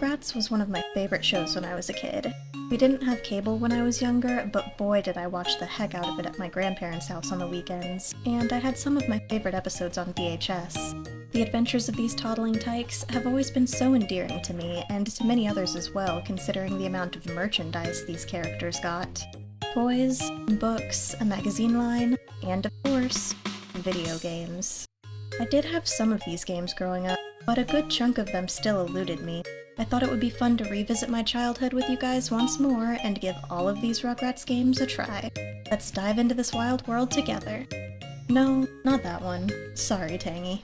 Rugrats was one of my favorite shows when I was a kid. We didn't have cable when I was younger, but boy did I watch the heck out of it at my grandparents' house on the weekends, and I had some of my favorite episodes on VHS. The adventures of these toddling tykes have always been so endearing to me, and to many others as well, considering the amount of merchandise these characters got. Toys, books, a magazine line, and of course, video games. I did have some of these games growing up, but a good chunk of them still eluded me. I thought it would be fun to revisit my childhood with you guys once more and give all of these Rugrats games a try. Let's dive into this wild world together. No, not that one. Sorry, Tangy.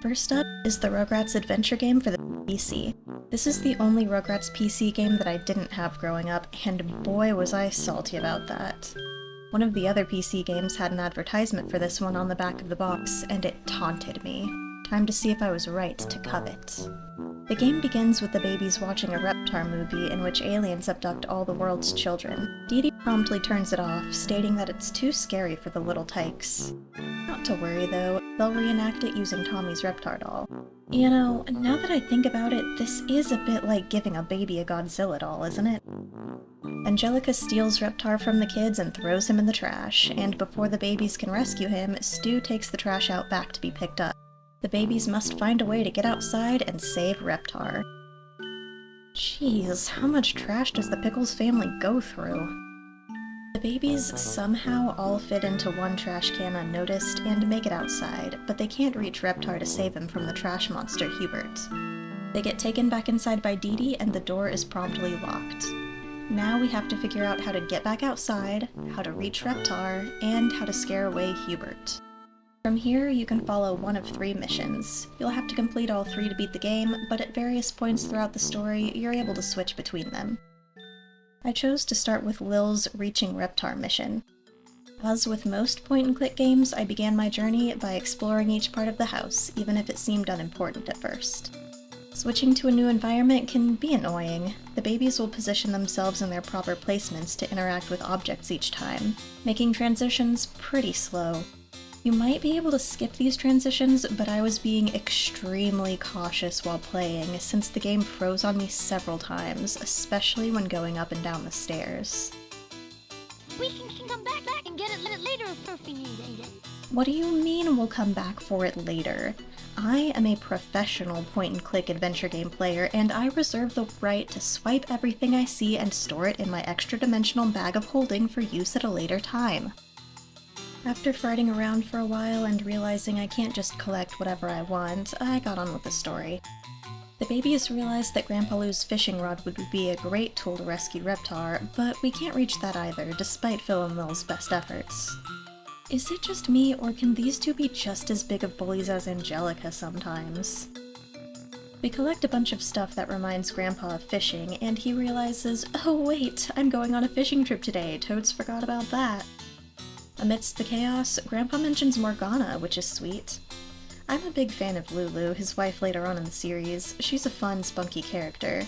First up is the Rugrats adventure game for the PC. This is the only Rugrats PC game that I didn't have growing up, and boy was I salty about that. One of the other PC games had an advertisement for this one on the back of the box, and it taunted me. Time to see if I was right to covet. The game begins with the babies watching a Reptar movie in which aliens abduct all the world's children. Dee Dee promptly turns it off, stating that it's too scary for the little tykes. Not to worry though, they'll reenact it using Tommy's Reptar doll. You know, now that I think about it, this is a bit like giving a baby a Godzilla doll, isn't it? Angelica steals Reptar from the kids and throws him in the trash, and before the babies can rescue him, Stu takes the trash out back to be picked up. The babies must find a way to get outside and save Reptar. Jeez, how much trash does the Pickles family go through? The babies somehow all fit into one trash can unnoticed and make it outside, but they can't reach Reptar to save him from the trash monster Hubert. They get taken back inside by Dee Dee and the door is promptly locked. Now we have to figure out how to get back outside, how to reach Reptar, and how to scare away Hubert. From here, you can follow one of 3 missions. You'll have to complete all 3 to beat the game, but at various points throughout the story, you're able to switch between them. I chose to start with Lil's Reaching Reptar mission. As with most point-and-click games, I began my journey by exploring each part of the house, even if it seemed unimportant at first. Switching to a new environment can be annoying. The babies will position themselves in their proper placements to interact with objects each time, making transitions pretty slow. You might be able to skip these transitions, but I was being extremely cautious while playing, since the game froze on me several times, especially when going up and down the stairs. We can come back and get it later if we need it. What do you mean we'll come back for it later? I am a professional point-and-click adventure game player, and I reserve the right to swipe everything I see and store it in my extra-dimensional bag of holding for use at a later time. After farting around for a while and realizing I can't just collect whatever I want, I got on with the story. The babies realized that Grandpa Lou's fishing rod would be a great tool to rescue Reptar, but we can't reach that either, despite Phil and Lil's best efforts. Is it just me, or can these two be just as big of bullies as Angelica sometimes? We collect a bunch of stuff that reminds Grandpa of fishing, and he realizes, oh wait, I'm going on a fishing trip today, totes forgot about that. Amidst the chaos, Grandpa mentions Morgana, which is sweet. I'm a big fan of Lulu, his wife later on in the series. She's a fun, spunky character.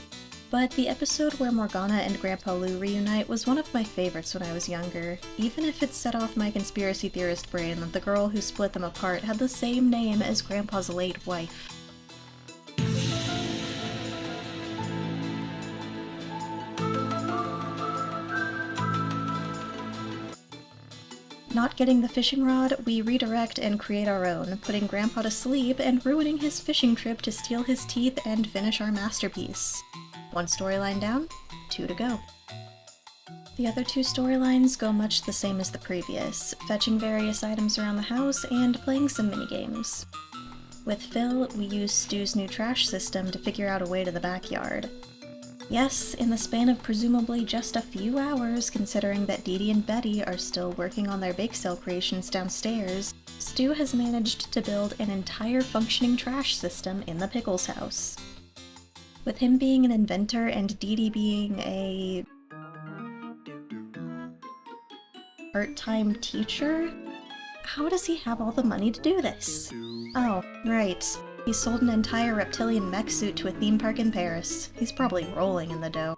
But the episode where Morgana and Grandpa Lou reunite was one of my favorites when I was younger, even if it set off my conspiracy theorist brain that the girl who split them apart had the same name as Grandpa's late wife. Not getting the fishing rod, we redirect and create our own, putting Grandpa to sleep and ruining his fishing trip to steal his teeth and finish our masterpiece. 1 storyline down, 2 to go. The other 2 storylines go much the same as the previous, fetching various items around the house and playing some minigames. With Phil, we use Stu's new trash system to figure out a way to the backyard. Yes, in the span of presumably just a few hours, considering that Dee Dee and Betty are still working on their bake sale creations downstairs, Stu has managed to build an entire functioning trash system in the Pickles house. With him being an inventor and Dee Dee being a part-time teacher? How does he have all the money to do this? Oh, right. He sold an entire reptilian mech suit to a theme park in Paris. He's probably rolling in the dough.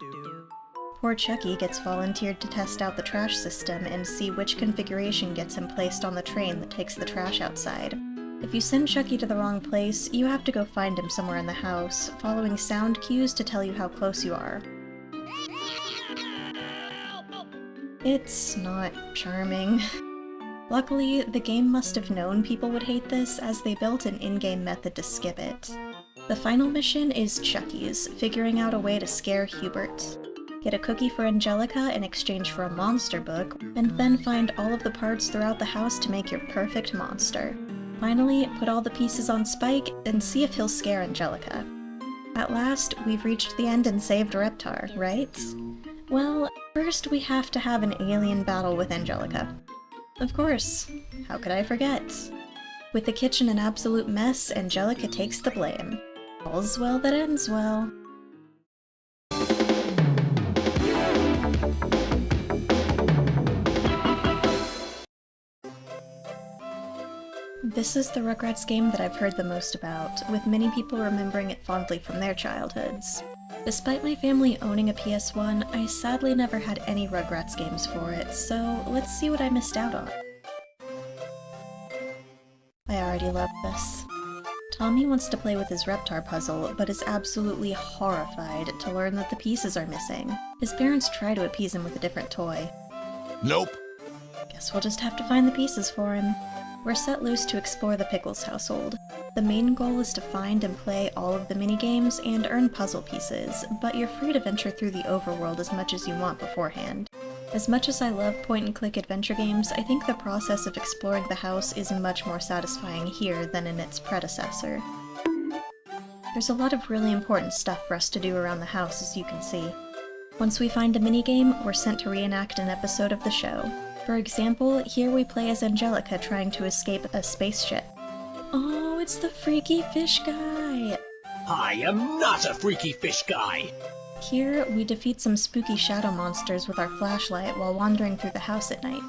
Poor Chucky gets volunteered to test out the trash system and see which configuration gets him placed on the train that takes the trash outside. If you send Chucky to the wrong place, you have to go find him somewhere in the house, following sound cues to tell you how close you are. It's not charming. Luckily, the game must have known people would hate this, as they built an in-game method to skip it. The final mission is Chucky's, figuring out a way to scare Hubert. Get a cookie for Angelica in exchange for a monster book, and then find all of the parts throughout the house to make your perfect monster. Finally, put all the pieces on Spike and see if he'll scare Angelica. At last, we've reached the end and saved Reptar, right? Well, first we have to have an alien battle with Angelica. Of course, how could I forget? With the kitchen an absolute mess, Angelica takes the blame. All's well that ends well. This is the Rugrats game that I've heard the most about, with many people remembering it fondly from their childhoods. Despite my family owning a PS1, I sadly never had any Rugrats games for it, so let's see what I missed out on. I already love this. Tommy wants to play with his Reptar puzzle, but is absolutely horrified to learn that the pieces are missing. His parents try to appease him with a different toy. Nope. Guess we'll just have to find the pieces for him. We're set loose to explore the Pickles household. The main goal is to find and play all of the minigames and earn puzzle pieces, but you're free to venture through the overworld as much as you want beforehand. As much as I love point-and-click adventure games, I think the process of exploring the house is much more satisfying here than in its predecessor. There's a lot of really important stuff for us to do around the house, as you can see. Once we find a minigame, we're sent to reenact an episode of the show. For example, here we play as Angelica trying to escape a spaceship. Oh, it's the freaky fish guy! I am not a freaky fish guy! Here, we defeat some spooky shadow monsters with our flashlight while wandering through the house at night.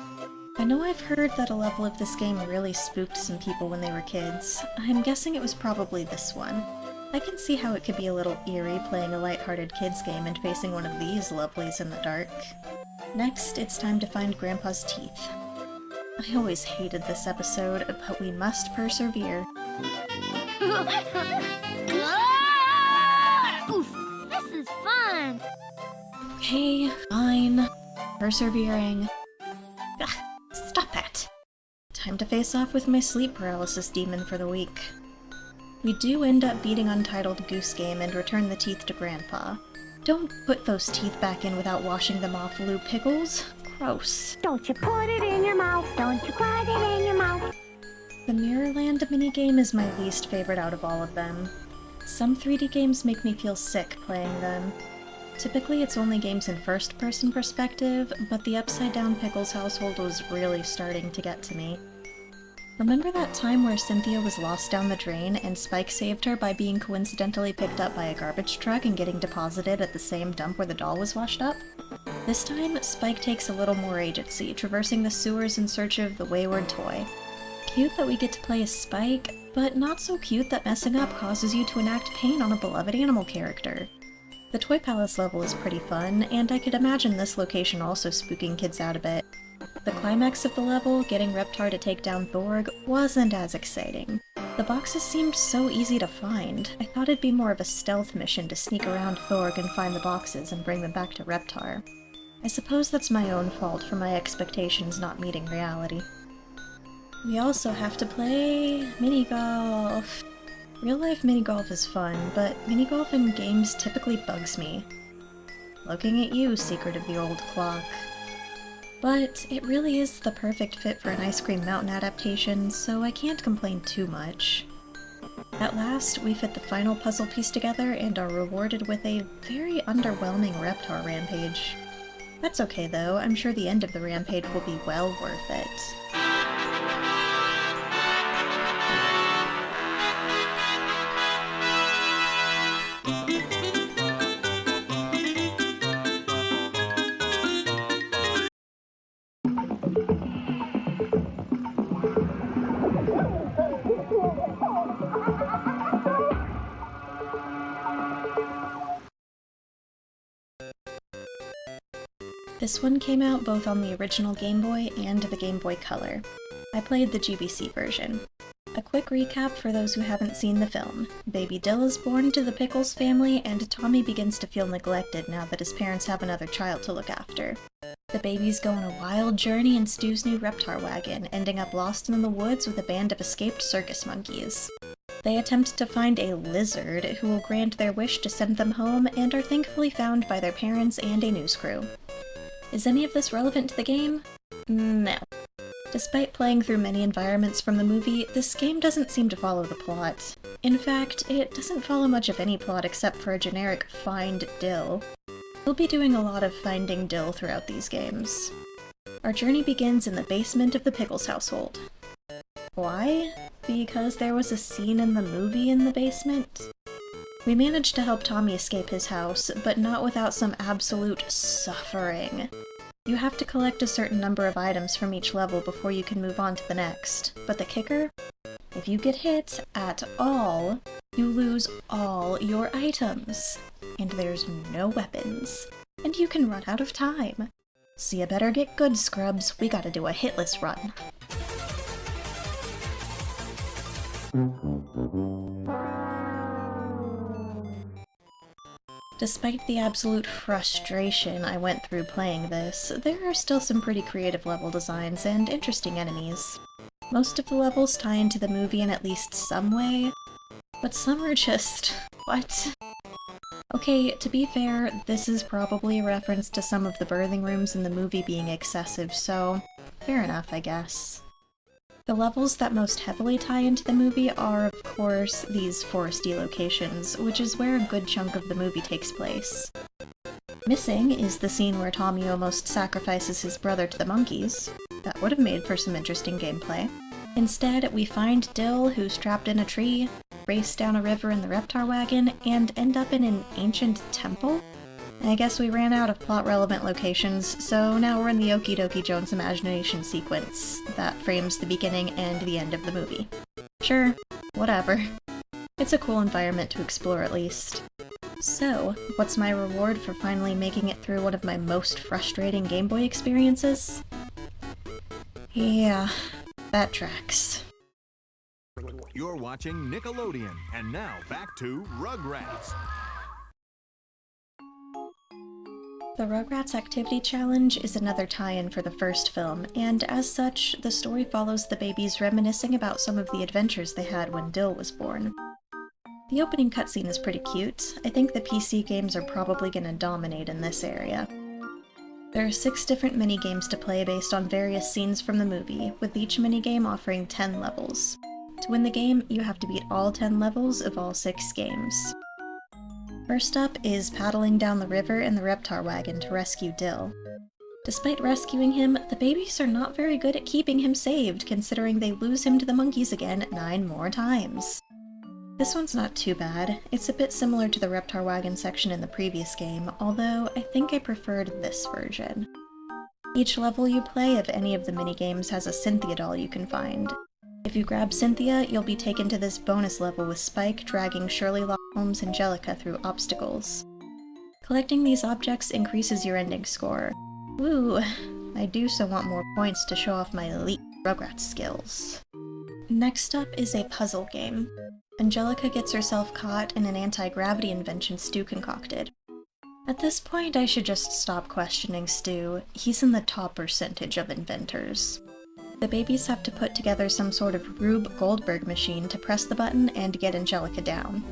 I know I've heard that a level of this game really spooked some people when they were kids. I'm guessing it was probably this one. I can see how it could be a little eerie playing a lighthearted kids game and facing one of these lovelies in the dark. Next, it's time to find Grandpa's teeth. I always hated this episode, but we must persevere. Oof, this is fun! Okay, fine. Persevering. Ugh, stop that! Time to face off with my sleep paralysis demon for the week. We do end up beating Untitled Goose Game and return the teeth to Grandpa. Don't put those teeth back in without washing them off, Lou Pickles. Gross. Don't you put it in your mouth, don't you put it in your mouth. The Mirrorland minigame is my least favorite out of all of them. Some 3D games make me feel sick playing them. Typically it's only games in first-person perspective, but the upside-down Pickles household was really starting to get to me. Remember that time where Cynthia was lost down the drain and Spike saved her by being coincidentally picked up by a garbage truck and getting deposited at the same dump where the doll was washed up? This time, Spike takes a little more agency, traversing the sewers in search of the wayward toy. Cute that we get to play as Spike, but not so cute that messing up causes you to enact pain on a beloved animal character. The Toy Palace level is pretty fun, and I could imagine this location also spooking kids out a bit. The climax of the level, getting Reptar to take down Thorg, wasn't as exciting. The boxes seemed so easy to find. I thought it'd be more of a stealth mission to sneak around Thorg and find the boxes and bring them back to Reptar. I suppose that's my own fault for my expectations not meeting reality. We also have to play mini-golf. Real-life mini-golf is fun, but mini-golf in games typically bugs me. Looking at you, Secret of the Old Clock. But it really is the perfect fit for an Ice Cream Mountain adaptation, so I can't complain too much. At last, we fit the final puzzle piece together and are rewarded with a very underwhelming Reptar rampage. That's okay though, I'm sure the end of the rampage will be well worth it. This one came out both on the original Game Boy and the Game Boy Color. I played the GBC version. A quick recap for those who haven't seen the film. Baby Dill is born to the Pickles family, and Tommy begins to feel neglected now that his parents have another child to look after. The babies go on a wild journey in Stu's new Reptar wagon, ending up lost in the woods with a band of escaped circus monkeys. They attempt to find a lizard who will grant their wish to send them home, and are thankfully found by their parents and a news crew. Is any of this relevant to the game? No. Despite playing through many environments from the movie, this game doesn't seem to follow the plot. In fact, it doesn't follow much of any plot except for a generic Find Dill. We'll be doing a lot of finding Dill throughout these games. Our journey begins in the basement of the Pickles household. Why? Because there was a scene in the movie in the basement? We managed to help Tommy escape his house, but not without some absolute suffering. You have to collect a certain number of items from each level before you can move on to the next. But the kicker? If you get hit at all, you lose all your items. And there's no weapons. And you can run out of time. So you better get good, scrubs. We gotta do a hitless run. Despite the absolute frustration I went through playing this, there are still some pretty creative level designs and interesting enemies. Most of the levels tie into the movie in at least some way, but some are just... what? Okay, to be fair, this is probably a reference to some of the birthing rooms in the movie being excessive, so fair enough, I guess. The levels that most heavily tie into the movie are, of course, these foresty locations, which is where a good chunk of the movie takes place. Missing is the scene where Tommy almost sacrifices his brother to the monkeys. That would have made for some interesting gameplay. Instead, we find Dill, who's trapped in a tree, race down a river in the Reptar wagon, and end up in an ancient temple? I guess we ran out of plot-relevant locations, so now we're in the Okie Dokie Jones imagination sequence that frames the beginning and the end of the movie. Sure, whatever. It's a cool environment to explore at least. So, what's my reward for finally making it through one of my most frustrating Game Boy experiences? Yeah, that tracks. You're watching Nickelodeon, and now back to Rugrats. The Rugrats Activity Challenge is another tie-in for the first film, and as such, the story follows the babies reminiscing about some of the adventures they had when Dill was born. The opening cutscene is pretty cute. I think the PC games are probably gonna dominate in this area. There are 6 different minigames to play based on various scenes from the movie, with each minigame offering 10 levels. To win the game, you have to beat all 10 levels of all 6 games. First up is paddling down the river in the Reptar wagon to rescue Dill. Despite rescuing him, the babies are not very good at keeping him saved, considering they lose him to the monkeys again 9 more times. This one's not too bad. It's a bit similar to the Reptar wagon section in the previous game, although I think I preferred this version. Each level you play of any of the minigames has a Cynthia doll you can find. If you grab Cynthia, you'll be taken to this bonus level with Spike dragging Shirley, Holmes, and Angelica through obstacles. Collecting these objects increases your ending score. Woo! I do so want more points to show off my elite Rugrats skills. Next up is a puzzle game. Angelica gets herself caught in an anti-gravity invention Stu concocted. At this point, I should just stop questioning Stu. He's in the top percentage of inventors. The babies have to put together some sort of Rube Goldberg machine to press the button and get Angelica down.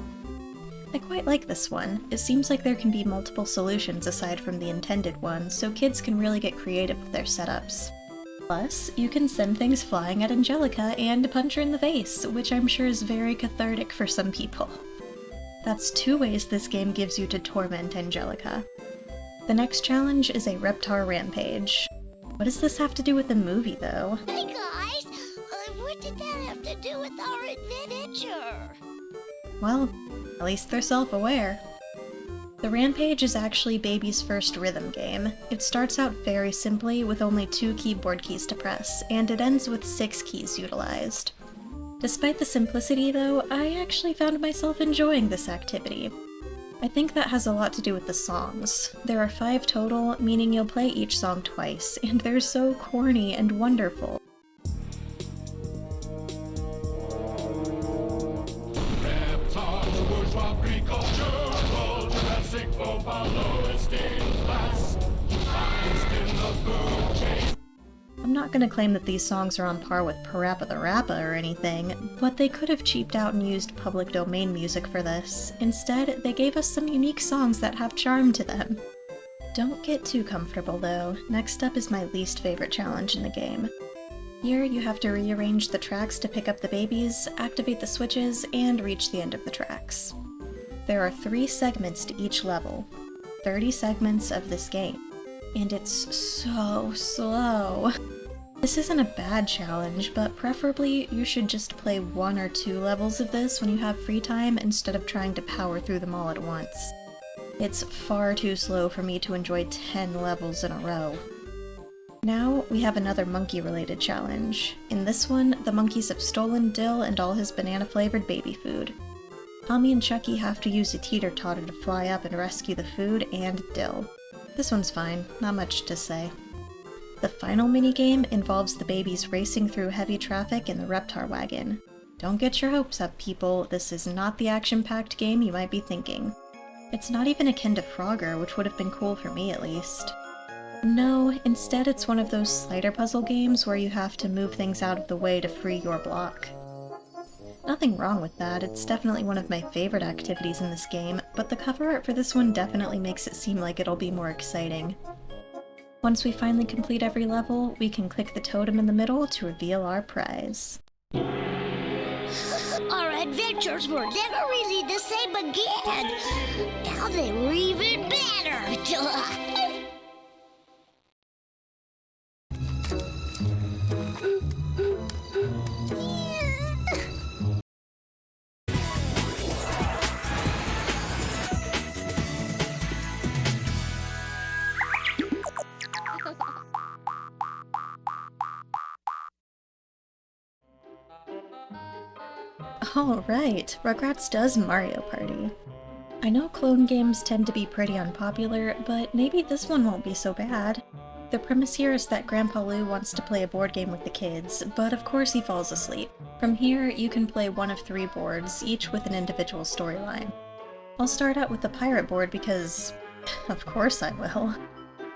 I quite like this one. It seems like there can be multiple solutions aside from the intended one, so kids can really get creative with their setups. Plus, you can send things flying at Angelica and punch her in the face, which I'm sure is very cathartic for some people. That's 2 ways this game gives you to torment Angelica. The next challenge is a Reptar Rampage. What does this have to do with the movie, though? Hey guys, what did that have to do with our adventure? Well, at least they're self-aware. The Rampage is actually Baby's first rhythm game. It starts out very simply with only 2 keyboard keys to press, and it ends with 6 keys utilized. Despite the simplicity though, I actually found myself enjoying this activity. I think that has a lot to do with the songs. There are 5 total, meaning you'll play each song twice, and they're so corny and wonderful. I'm not gonna claim that these songs are on par with Parappa the Rappa or anything, but they could have cheaped out and used public domain music for this. Instead, they gave us some unique songs that have charm to them. Don't get too comfortable though. Next up is my least favorite challenge in the game. Here, you have to rearrange the tracks to pick up the babies, activate the switches, and reach the end of the tracks. There are 3 segments to each level. 30 segments of this game. And it's so slow. This isn't a bad challenge, but preferably you should just play 1 or 2 levels of this when you have free time instead of trying to power through them all at once. It's far too slow for me to enjoy 10 levels in a row. Now we have another monkey-related challenge. In this one, the monkeys have stolen Dill and all his banana-flavored baby food. Tommy and Chucky have to use a teeter-totter to fly up and rescue the food and Dill. This one's fine, not much to say. The final minigame involves the babies racing through heavy traffic in the Reptar wagon. Don't get your hopes up, people, this is not the action-packed game you might be thinking. It's not even akin to Frogger, which would have been cool for me at least. No, instead it's one of those slider puzzle games where you have to move things out of the way to free your block. Nothing wrong with that, it's definitely one of my favorite activities in this game, but the cover art for this one definitely makes it seem like it'll be more exciting. Once we finally complete every level, we can click the totem in the middle to reveal our prize. Our adventures were never really the same again. Now they were even better. Alright, Rugrats does Mario Party. I know clone games tend to be pretty unpopular, but maybe this one won't be so bad. The premise here is that Grandpa Lou wants to play a board game with the kids, but of course he falls asleep. From here, you can play one of 3 boards, each with an individual storyline. I'll start out with the pirate board because, of course I will.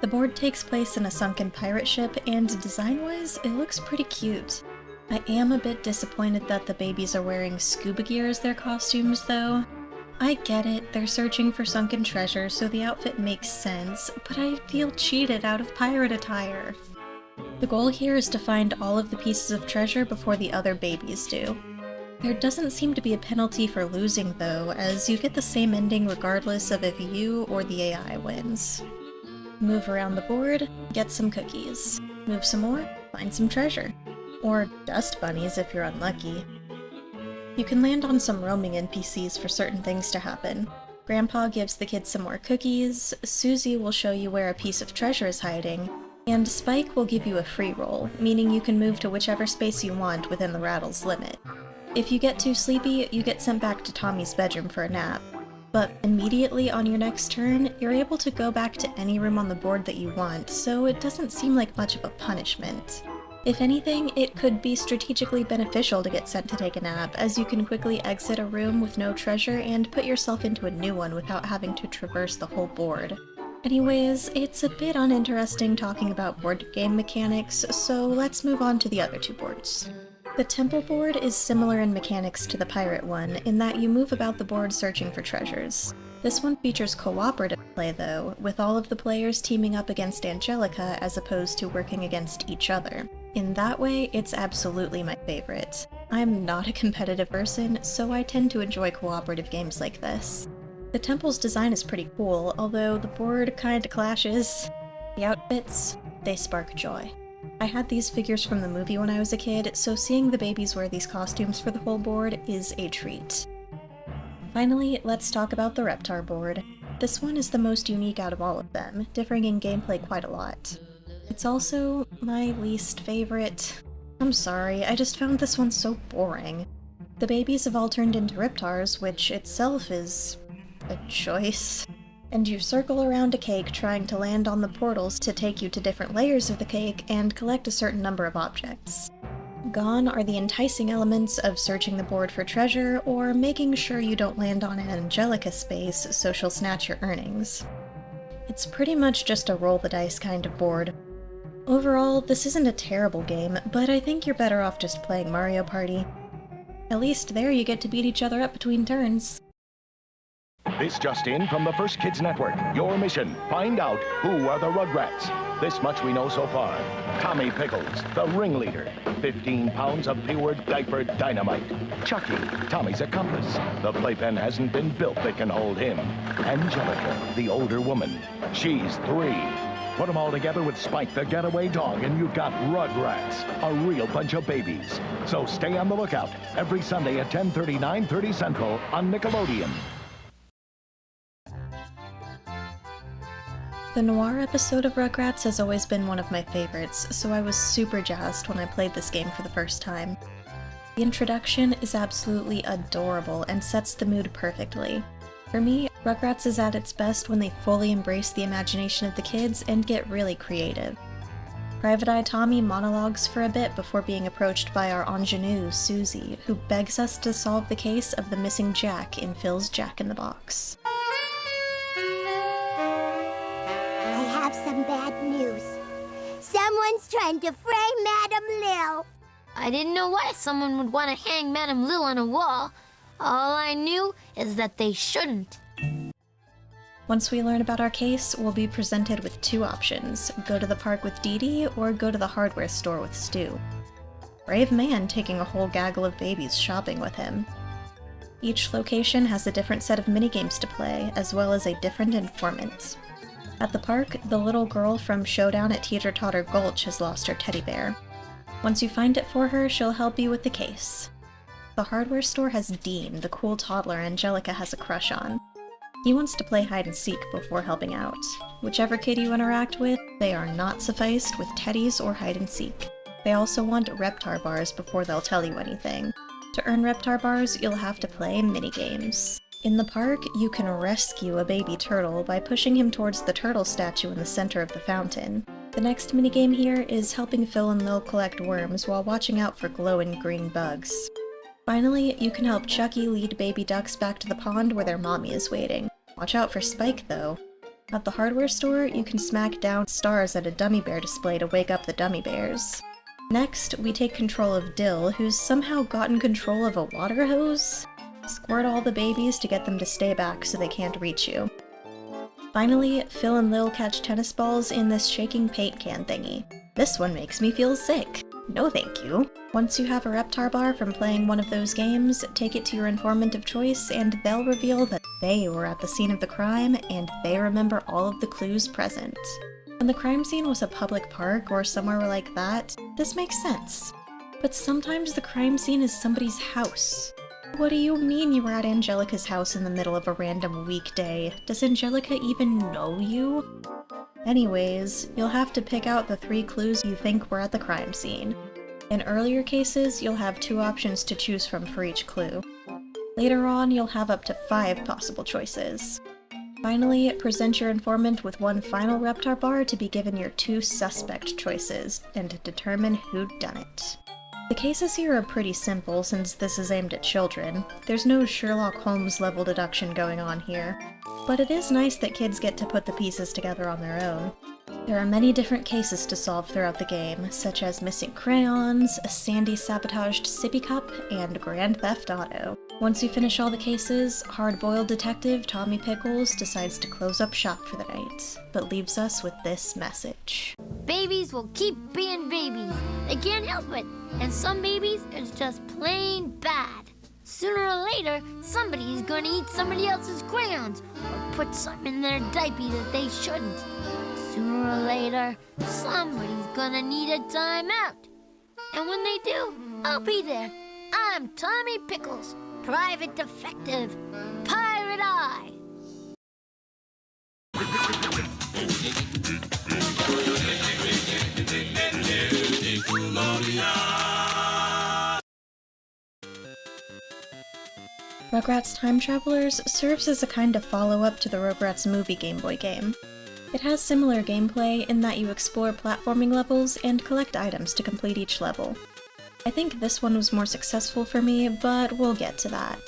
The board takes place in a sunken pirate ship, and design-wise, it looks pretty cute. I am a bit disappointed that the babies are wearing scuba gear as their costumes, though. I get it, they're searching for sunken treasure, so the outfit makes sense, but I feel cheated out of pirate attire. The goal here is to find all of the pieces of treasure before the other babies do. There doesn't seem to be a penalty for losing, though, as you get the same ending regardless of if you or the AI wins. Move around the board, get some cookies. Move some more, find some treasure. Or dust bunnies if you're unlucky. You can land on some roaming NPCs for certain things to happen. Grandpa gives the kids some more cookies, Susie will show you where a piece of treasure is hiding, and Spike will give you a free roll, meaning you can move to whichever space you want within the rattle's limit. If you get too sleepy, you get sent back to Tommy's bedroom for a nap. But immediately on your next turn, you're able to go back to any room on the board that you want, so it doesn't seem like much of a punishment. If anything, it could be strategically beneficial to get sent to take a nap, as you can quickly exit a room with no treasure and put yourself into a new one without having to traverse the whole board. Anyways, it's a bit uninteresting talking about board game mechanics, so let's move on to the other 2 boards. The temple board is similar in mechanics to the pirate one, in that you move about the board searching for treasures. This one features cooperative play though, with all of the players teaming up against Angelica as opposed to working against each other. In that way, it's absolutely my favorite. I'm not a competitive person, so I tend to enjoy cooperative games like this. The temple's design is pretty cool, although the board kinda clashes. The outfits, they spark joy. I had these figures from the movie when I was a kid, so seeing the babies wear these costumes for the whole board is a treat. Finally, let's talk about the Reptar board. This one is the most unique out of all of them, differing in gameplay quite a lot. It's also my least favorite. I'm sorry, I just found this one so boring. The babies have all turned into Reptars, which itself is a choice. And you circle around a cake trying to land on the portals to take you to different layers of the cake and collect a certain number of objects. Gone are the enticing elements of searching the board for treasure or making sure you don't land on an Angelica space so she'll snatch your earnings. It's pretty much just a roll the dice kind of board. Overall, this isn't a terrible game, but I think you're better off just playing Mario Party. At least there you get to beat each other up between turns. This just in from the First Kids Network. Your mission, find out who are the Rugrats. This much we know so far. Tommy Pickles, the ringleader. 15 pounds of pure diaper dynamite. Chucky, Tommy's accomplice. The playpen hasn't been built that can hold him. Angelica, the older woman. She's 3. Put them all together with Spike, the getaway dog, and you've got Rugrats, a real bunch of babies. So stay on the lookout every Sunday at 10:30, 9:30 Central on Nickelodeon. The noir episode of Rugrats has always been one of my favorites, so I was super jazzed when I played this game for the first time. The introduction is absolutely adorable and sets the mood perfectly. For me, Rugrats is at its best when they fully embrace the imagination of the kids and get really creative. Private Eye Tommy monologues for a bit before being approached by our ingenue, Susie, who begs us to solve the case of the missing Jack in Phil's Jack in the Box. I have some bad news. Someone's trying to frame Madame Lil. I didn't know why someone would want to hang Madame Lil on a wall. All I knew is that they shouldn't. Once we learn about our case, we'll be presented with 2 options: go to the park with Dee Dee or go to the hardware store with Stu. Brave man taking a whole gaggle of babies shopping with him. Each location has a different set of minigames to play, as well as a different informant. At the park, the little girl from Showdown at Teeter Totter Gulch has lost her teddy bear. Once you find it for her, she'll help you with the case. The hardware store has Dean, the cool toddler Angelica has a crush on. He wants to play hide-and-seek before helping out. Whichever kid you interact with, they are not sufficed with teddies or hide-and-seek. They also want Reptar bars before they'll tell you anything. To earn Reptar bars, you'll have to play minigames. In the park, you can rescue a baby turtle by pushing him towards the turtle statue in the center of the fountain. The next minigame here is helping Phil and Lil collect worms while watching out for glowing green bugs. Finally, you can help Chucky lead baby ducks back to the pond where their mommy is waiting. Watch out for Spike, though. At the hardware store, you can smack down stars at a dummy bear display to wake up the dummy bears. Next, we take control of Dill, who's somehow gotten control of a water hose. Squirt all the babies to get them to stay back so they can't reach you. Finally, Phil and Lil catch tennis balls in this shaking paint can thingy. This one makes me feel sick. No thank you. Once you have a Reptar bar from playing one of those games, take it to your informant of choice and they'll reveal that they were at the scene of the crime and they remember all of the clues present. When the crime scene was a public park or somewhere like that, this makes sense. But sometimes the crime scene is somebody's house. What do you mean you were at Angelica's house in the middle of a random weekday? Does Angelica even know you? Anyways, you'll have to pick out the 3 clues you think were at the crime scene. In earlier cases, you'll have 2 options to choose from for each clue. Later on, you'll have up to 5 possible choices. Finally, present your informant with 1 final Reptar bar to be given your 2 suspect choices, and determine who'd done it. The cases here are pretty simple since this is aimed at children. There's no Sherlock Holmes level deduction going on here. But it is nice that kids get to put the pieces together on their own. There are many different cases to solve throughout the game, such as missing crayons, a Sandy sabotaged sippy cup, and Grand Theft Auto. Once you finish all the cases, hard-boiled detective Tommy Pickles decides to close up shop for the night, but leaves us with this message. Babies will keep being babies. They can't help it. And some babies is just plain bad. Sooner or later, somebody's gonna eat somebody else's crayons or put something in their diaper that they shouldn't. Sooner or later, somebody's gonna need a timeout. And when they do, I'll be there. I'm Tommy Pickles, Private Detective, Pirate Eye. Rugrats Time Travelers serves as a kind of follow-up to the Rugrats movie Game Boy game. It has similar gameplay in that you explore platforming levels and collect items to complete each level. I think this one was more successful for me, but we'll get to that.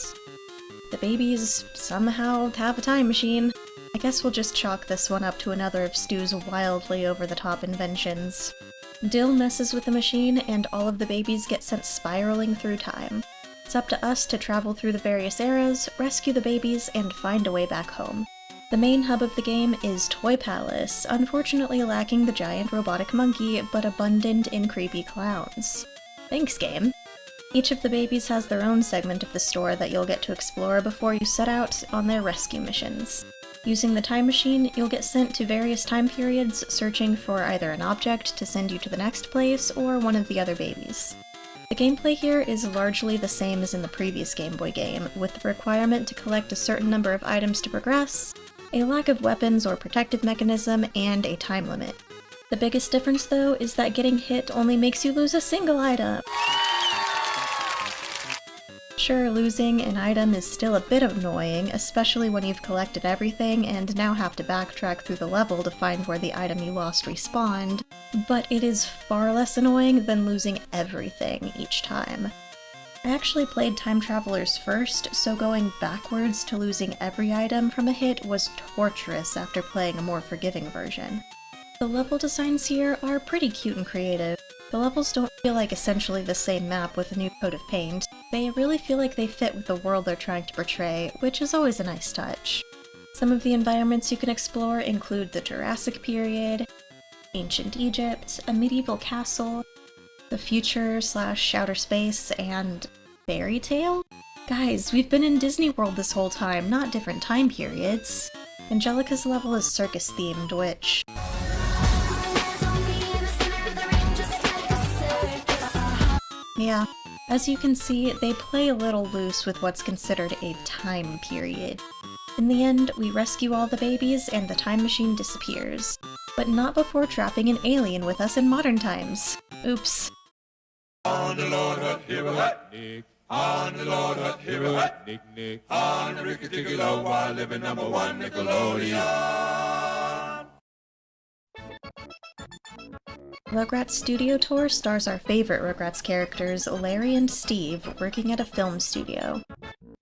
The babies somehow have a time machine. I guess we'll just chalk this one up to another of Stu's wildly over-the-top inventions. Dill messes with the machine, and all of the babies get sent spiraling through time. It's up to us to travel through the various eras, rescue the babies, and find a way back home. The main hub of the game is Toy Palace, unfortunately lacking the giant robotic monkey, but abundant in creepy clowns. Thanks, game! Each of the babies has their own segment of the store that you'll get to explore before you set out on their rescue missions. Using the time machine, you'll get sent to various time periods, searching for either an object to send you to the next place or one of the other babies. The gameplay here is largely the same as in the previous Game Boy game, with the requirement to collect a certain number of items to progress, a lack of weapons or protective mechanism, and a time limit. The biggest difference, though, is that getting hit only makes you lose a single item. Sure, losing an item is still a bit annoying, especially when you've collected everything and now have to backtrack through the level to find where the item you lost respawned, but it is far less annoying than losing everything each time. I actually played Time Travelers first, so going backwards to losing every item from a hit was torturous after playing a more forgiving version. The level designs here are pretty cute and creative. The levels don't feel like essentially the same map with a new coat of paint. They really feel like they fit with the world they're trying to portray, which is always a nice touch. Some of the environments you can explore include the Jurassic period, ancient Egypt, a medieval castle, the future/outer space, and fairy tale? Guys, we've been in Disney World this whole time, not different time periods. Angelica's level is circus themed, which... yeah, as you can see, they play a little loose with what's considered a time period. In the end, we rescue all the babies and the time machine disappears. But not before trapping an alien with us in modern times. Oops. On the Lord, what hero, what Nick? On the Lord, what hero, what Nick, Nick? On the rickety low while living #1 Nickelodeon. Rugrats Studio Tour stars our favorite Rugrats characters, Larry and Steve, working at a film studio.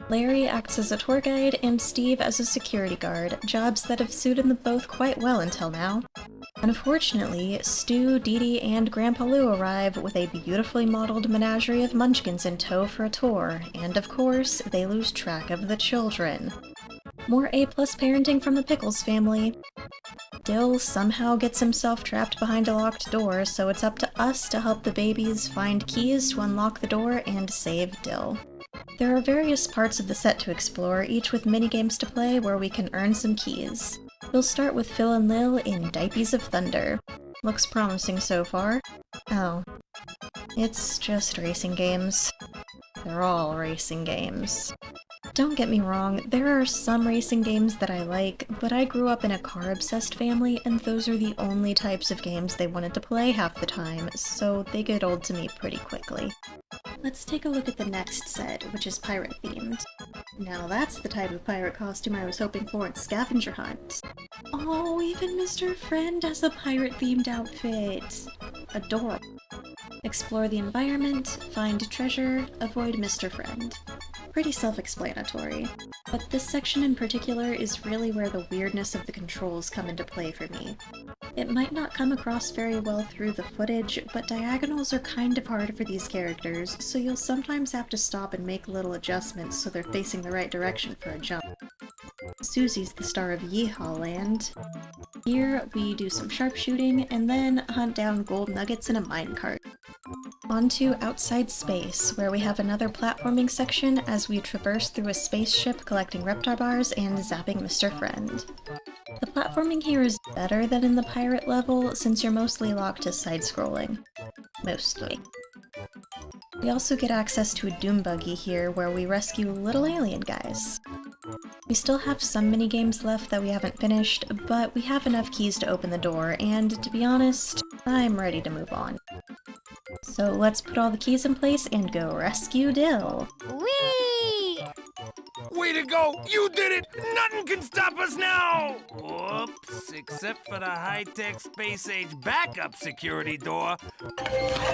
Larry acts as a tour guide and Steve as a security guard, jobs that have suited them both quite well until now. Unfortunately, Stu, Dee Dee, and Grandpa Lou arrive with a beautifully modeled menagerie of munchkins in tow for a tour, and of course, they lose track of the children. More A+ parenting from the Pickles family. Dill somehow gets himself trapped behind a locked door, so it's up to us to help the babies find keys to unlock the door and save Dill. There are various parts of the set to explore, each with minigames to play where we can earn some keys. We'll start with Phil and Lil in Diapies of Thunder. Looks promising so far. Oh. It's just racing games. They're all racing games. Don't get me wrong, there are some racing games that I like, but I grew up in a car-obsessed family, and those are the only types of games they wanted to play half the time, so they get old to me pretty quickly. Let's take a look at the next set, which is pirate-themed. Now that's the type of pirate costume I was hoping for in Scavenger Hunt. Oh, even Mr. Friend has a pirate-themed outfit! Adorable. Explore the environment, find treasure, avoid Mr. Friend. Pretty self-explanatory. But this section in particular is really where the weirdness of the controls come into play for me. It might not come across very well through the footage, but diagonals are kind of hard for these characters, so you'll sometimes have to stop and make little adjustments so they're facing the right direction for a jump. Susie's the star of Yeehaw Land. Here, we do some sharpshooting, and then hunt down gold nuggets in a minecart. On to Outside Space, where we have another platforming section as we traverse through a spaceship collecting Reptar bars and zapping Mr. Friend. The platforming here is better than in the pirate level, since you're mostly locked to side-scrolling. Mostly. We also get access to a doom buggy here, where we rescue little alien guys. We still have some minigames left that we haven't finished, but we have enough keys to open the door, and to be honest, I'm ready to move on. So let's put all the keys in place and go rescue Dill! Whee! Way to go! You did it! Nothing can stop us now! Whoops, except for the high-tech space-age backup security door.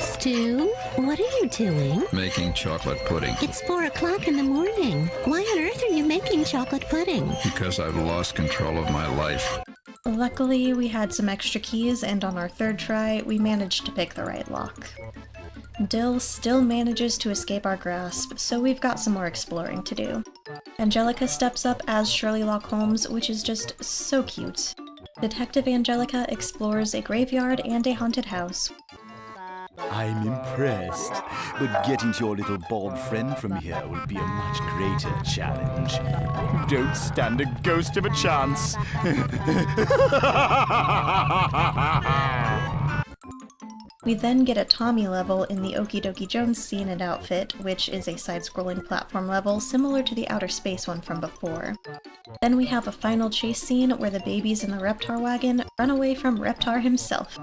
Stu, what are you doing? Making chocolate pudding. It's 4 o'clock in the morning. Why on earth are you making chocolate pudding? Because I've lost control of my life. Luckily, we had some extra keys, and on our third try, we managed to pick the right lock. Dill still manages to escape our grasp, so we've got some more exploring to do. Angelica steps up as Shirley Lock Holmes, which is just so cute. Detective Angelica explores a graveyard and a haunted house. I'm impressed, but getting to your little bald friend from here will be a much greater challenge. You don't stand a ghost of a chance. We then get a Tommy level in the Okie Dokie Jones scene and outfit, which is a side-scrolling platform level similar to the outer space one from before. Then we have a final chase scene where the babies in the Reptar wagon run away from Reptar himself.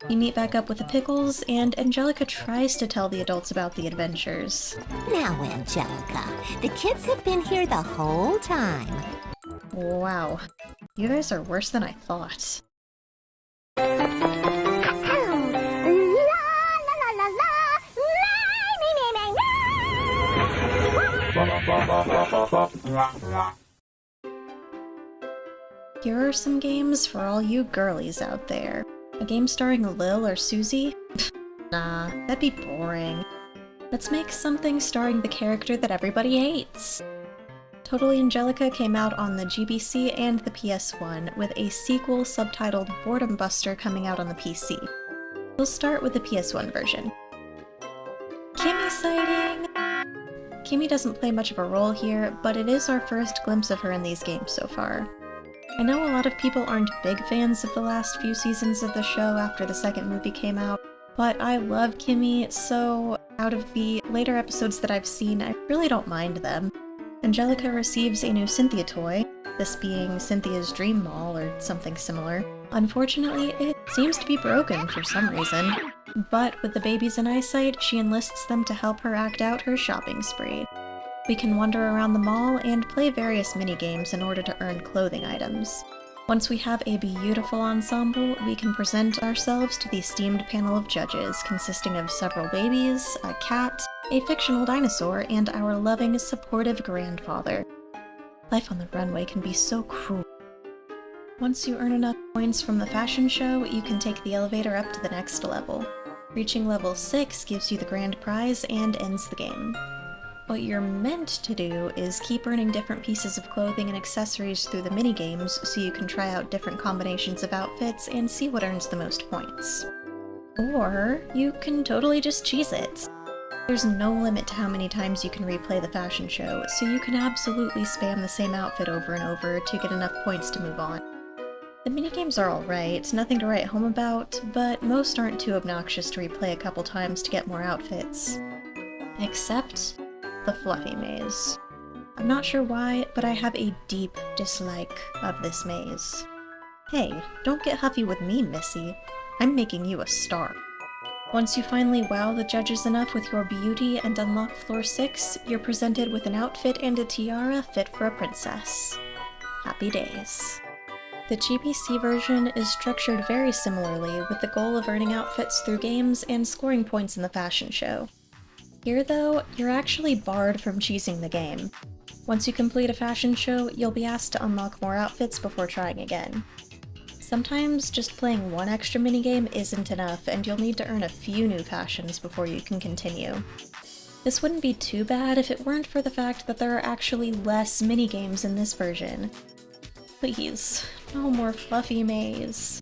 We meet back up with the Pickles, and Angelica tries to tell the adults about the adventures. Now, Angelica, the kids have been here the whole time. Wow, you guys are worse than I thought. Here are some games for all you girlies out there. A game starring Lil or Susie? Nah, that'd be boring. Let's make something starring the character that everybody hates. Totally Angelica came out on the GBC and the PS1, with a sequel subtitled Boredom Buster coming out on the PC. We'll start with the PS1 version. Kimmy sighting! Kimmy doesn't play much of a role here, but it is our first glimpse of her in these games so far. I know a lot of people aren't big fans of the last few seasons of the show after the second movie came out, but I love Kimmy, so out of the later episodes that I've seen, I really don't mind them. Angelica receives a new Cynthia toy, this being Cynthia's dream mall or something similar. Unfortunately, it seems to be broken for some reason, but with the babies in eyesight, she enlists them to help her act out her shopping spree. We can wander around the mall and play various mini-games in order to earn clothing items. Once we have a beautiful ensemble, we can present ourselves to the esteemed panel of judges consisting of several babies, a cat, a fictional dinosaur, and our loving, supportive grandfather. Life on the runway can be so cruel. Once you earn enough points from the fashion show, you can take the elevator up to the next level. Reaching level 6 gives you the grand prize and ends the game. What you're meant to do is keep earning different pieces of clothing and accessories through the minigames so you can try out different combinations of outfits and see what earns the most points. Or you can totally just cheese it. There's no limit to how many times you can replay the fashion show, so you can absolutely spam the same outfit over and over to get enough points to move on. The minigames are alright, nothing to write home about, but most aren't too obnoxious to replay a couple times to get more outfits. Except the Fluffy Maze. I'm not sure why, but I have a deep dislike of this maze. Hey, don't get huffy with me, Missy. I'm making you a star. Once you finally wow the judges enough with your beauty and unlock floor 6, you're presented with an outfit and a tiara fit for a princess. Happy days. The GBC version is structured very similarly, with the goal of earning outfits through games and scoring points in the fashion show. Here, though, you're actually barred from cheesing the game. Once you complete a fashion show, you'll be asked to unlock more outfits before trying again. Sometimes just playing one extra minigame isn't enough, and you'll need to earn a few new fashions before you can continue. This wouldn't be too bad if it weren't for the fact that there are actually less minigames in this version. Please, no more Fluffy Maze.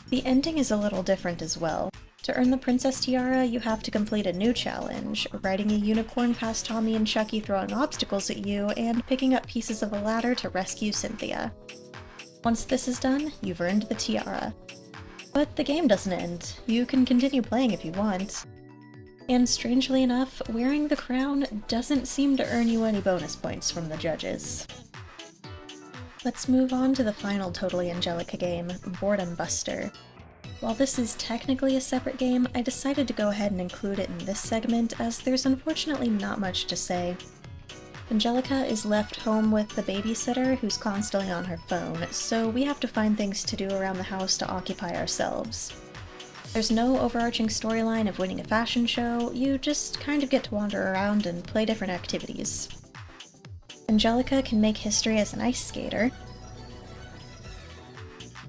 The ending is a little different as well. To earn the Princess Tiara, you have to complete a new challenge, riding a unicorn past Tommy and Chucky throwing obstacles at you, and picking up pieces of a ladder to rescue Cynthia. Once this is done, you've earned the tiara. But the game doesn't end. You can continue playing if you want. And strangely enough, wearing the crown doesn't seem to earn you any bonus points from the judges. Let's move on to the final Totally Angelica game, Boredom Buster. While this is technically a separate game, I decided to go ahead and include it in this segment as there's unfortunately not much to say. Angelica is left home with the babysitter who's constantly on her phone, so we have to find things to do around the house to occupy ourselves. There's no overarching storyline of winning a fashion show, you just kind of get to wander around and play different activities. Angelica can make history as an ice skater.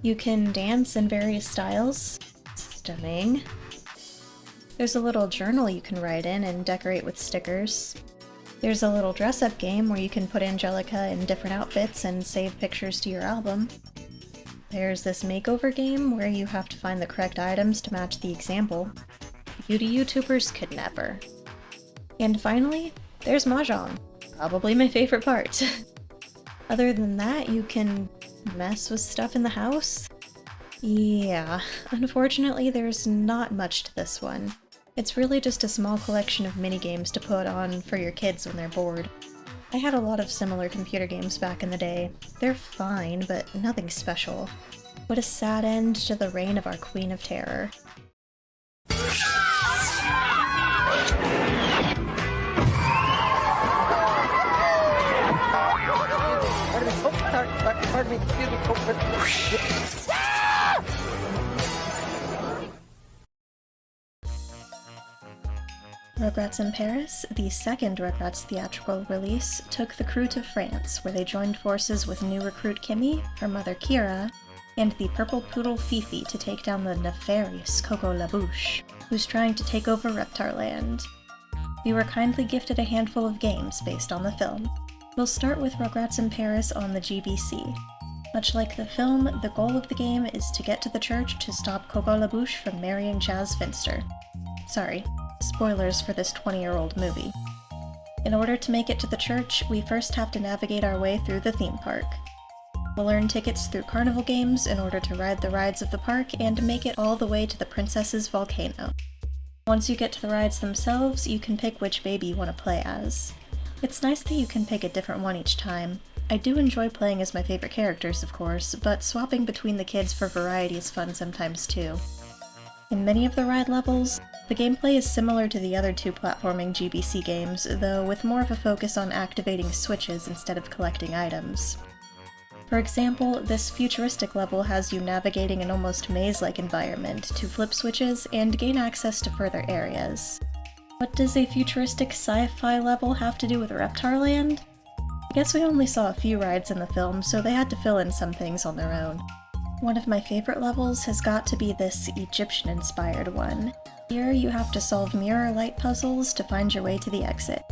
You can dance in various styles. Stunning. There's a little journal you can write in and decorate with stickers. There's a little dress-up game where you can put Angelica in different outfits and save pictures to your album. There's this makeover game where you have to find the correct items to match the example. Beauty YouTubers could never. And finally, there's Mahjong. Probably my favorite part. Other than that, you can mess with stuff in the house. Yeah, unfortunately there's not much to this one. It's really just a small collection of minigames to put on for your kids when they're bored. I had a lot of similar computer games back in the day. They're fine, but nothing special. What a sad end to the reign of our Queen of Terror. Pardon me, excuse me. Rugrats in Paris, the second Rugrats theatrical release, took the crew to France, where they joined forces with new recruit Kimmy, her mother Kira, and the purple poodle Fifi to take down the nefarious Coco LaBouche, who's trying to take over Reptarland. We were kindly gifted a handful of games based on the film. We'll start with Rugrats in Paris on the GBC. Much like the film, the goal of the game is to get to the church to stop Coco LaBouche from marrying Chaz Finster. Sorry, spoilers for this 20-year-old movie. In order to make it to the church, we first have to navigate our way through the theme park. We'll earn tickets through carnival games in order to ride the rides of the park and make it all the way to the princess's volcano. Once you get to the rides themselves, you can pick which baby you want to play as. It's nice that you can pick a different one each time. I do enjoy playing as my favorite characters, of course, but swapping between the kids for variety is fun sometimes too. In many of the ride levels, the gameplay is similar to the other two platforming GBC games, though with more of a focus on activating switches instead of collecting items. For example, this futuristic level has you navigating an almost maze-like environment to flip switches and gain access to further areas. What does a futuristic sci-fi level have to do with Reptarland? I guess we only saw a few rides in the film, so they had to fill in some things on their own. One of my favorite levels has got to be this Egyptian-inspired one. Here you have to solve mirror light puzzles to find your way to the exit.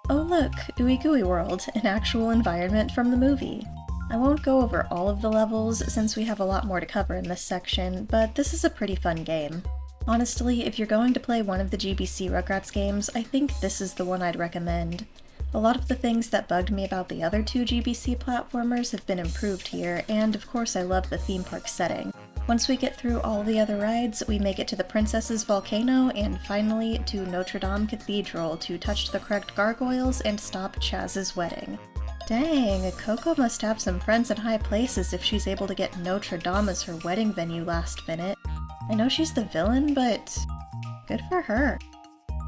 Oh look, Ooey Gooey World, an actual environment from the movie. I won't go over all of the levels since we have a lot more to cover in this section, but this is a pretty fun game. Honestly, if you're going to play one of the GBC Rugrats games, I think this is the one I'd recommend. A lot of the things that bugged me about the other two GBC platformers have been improved here, and of course I love the theme park setting. Once we get through all the other rides, we make it to the Princess's Volcano and finally to Notre Dame Cathedral to touch the correct gargoyles and stop Chaz's wedding. Dang, Coco must have some friends in high places if she's able to get Notre Dame as her wedding venue last minute. I know she's the villain, but good for her.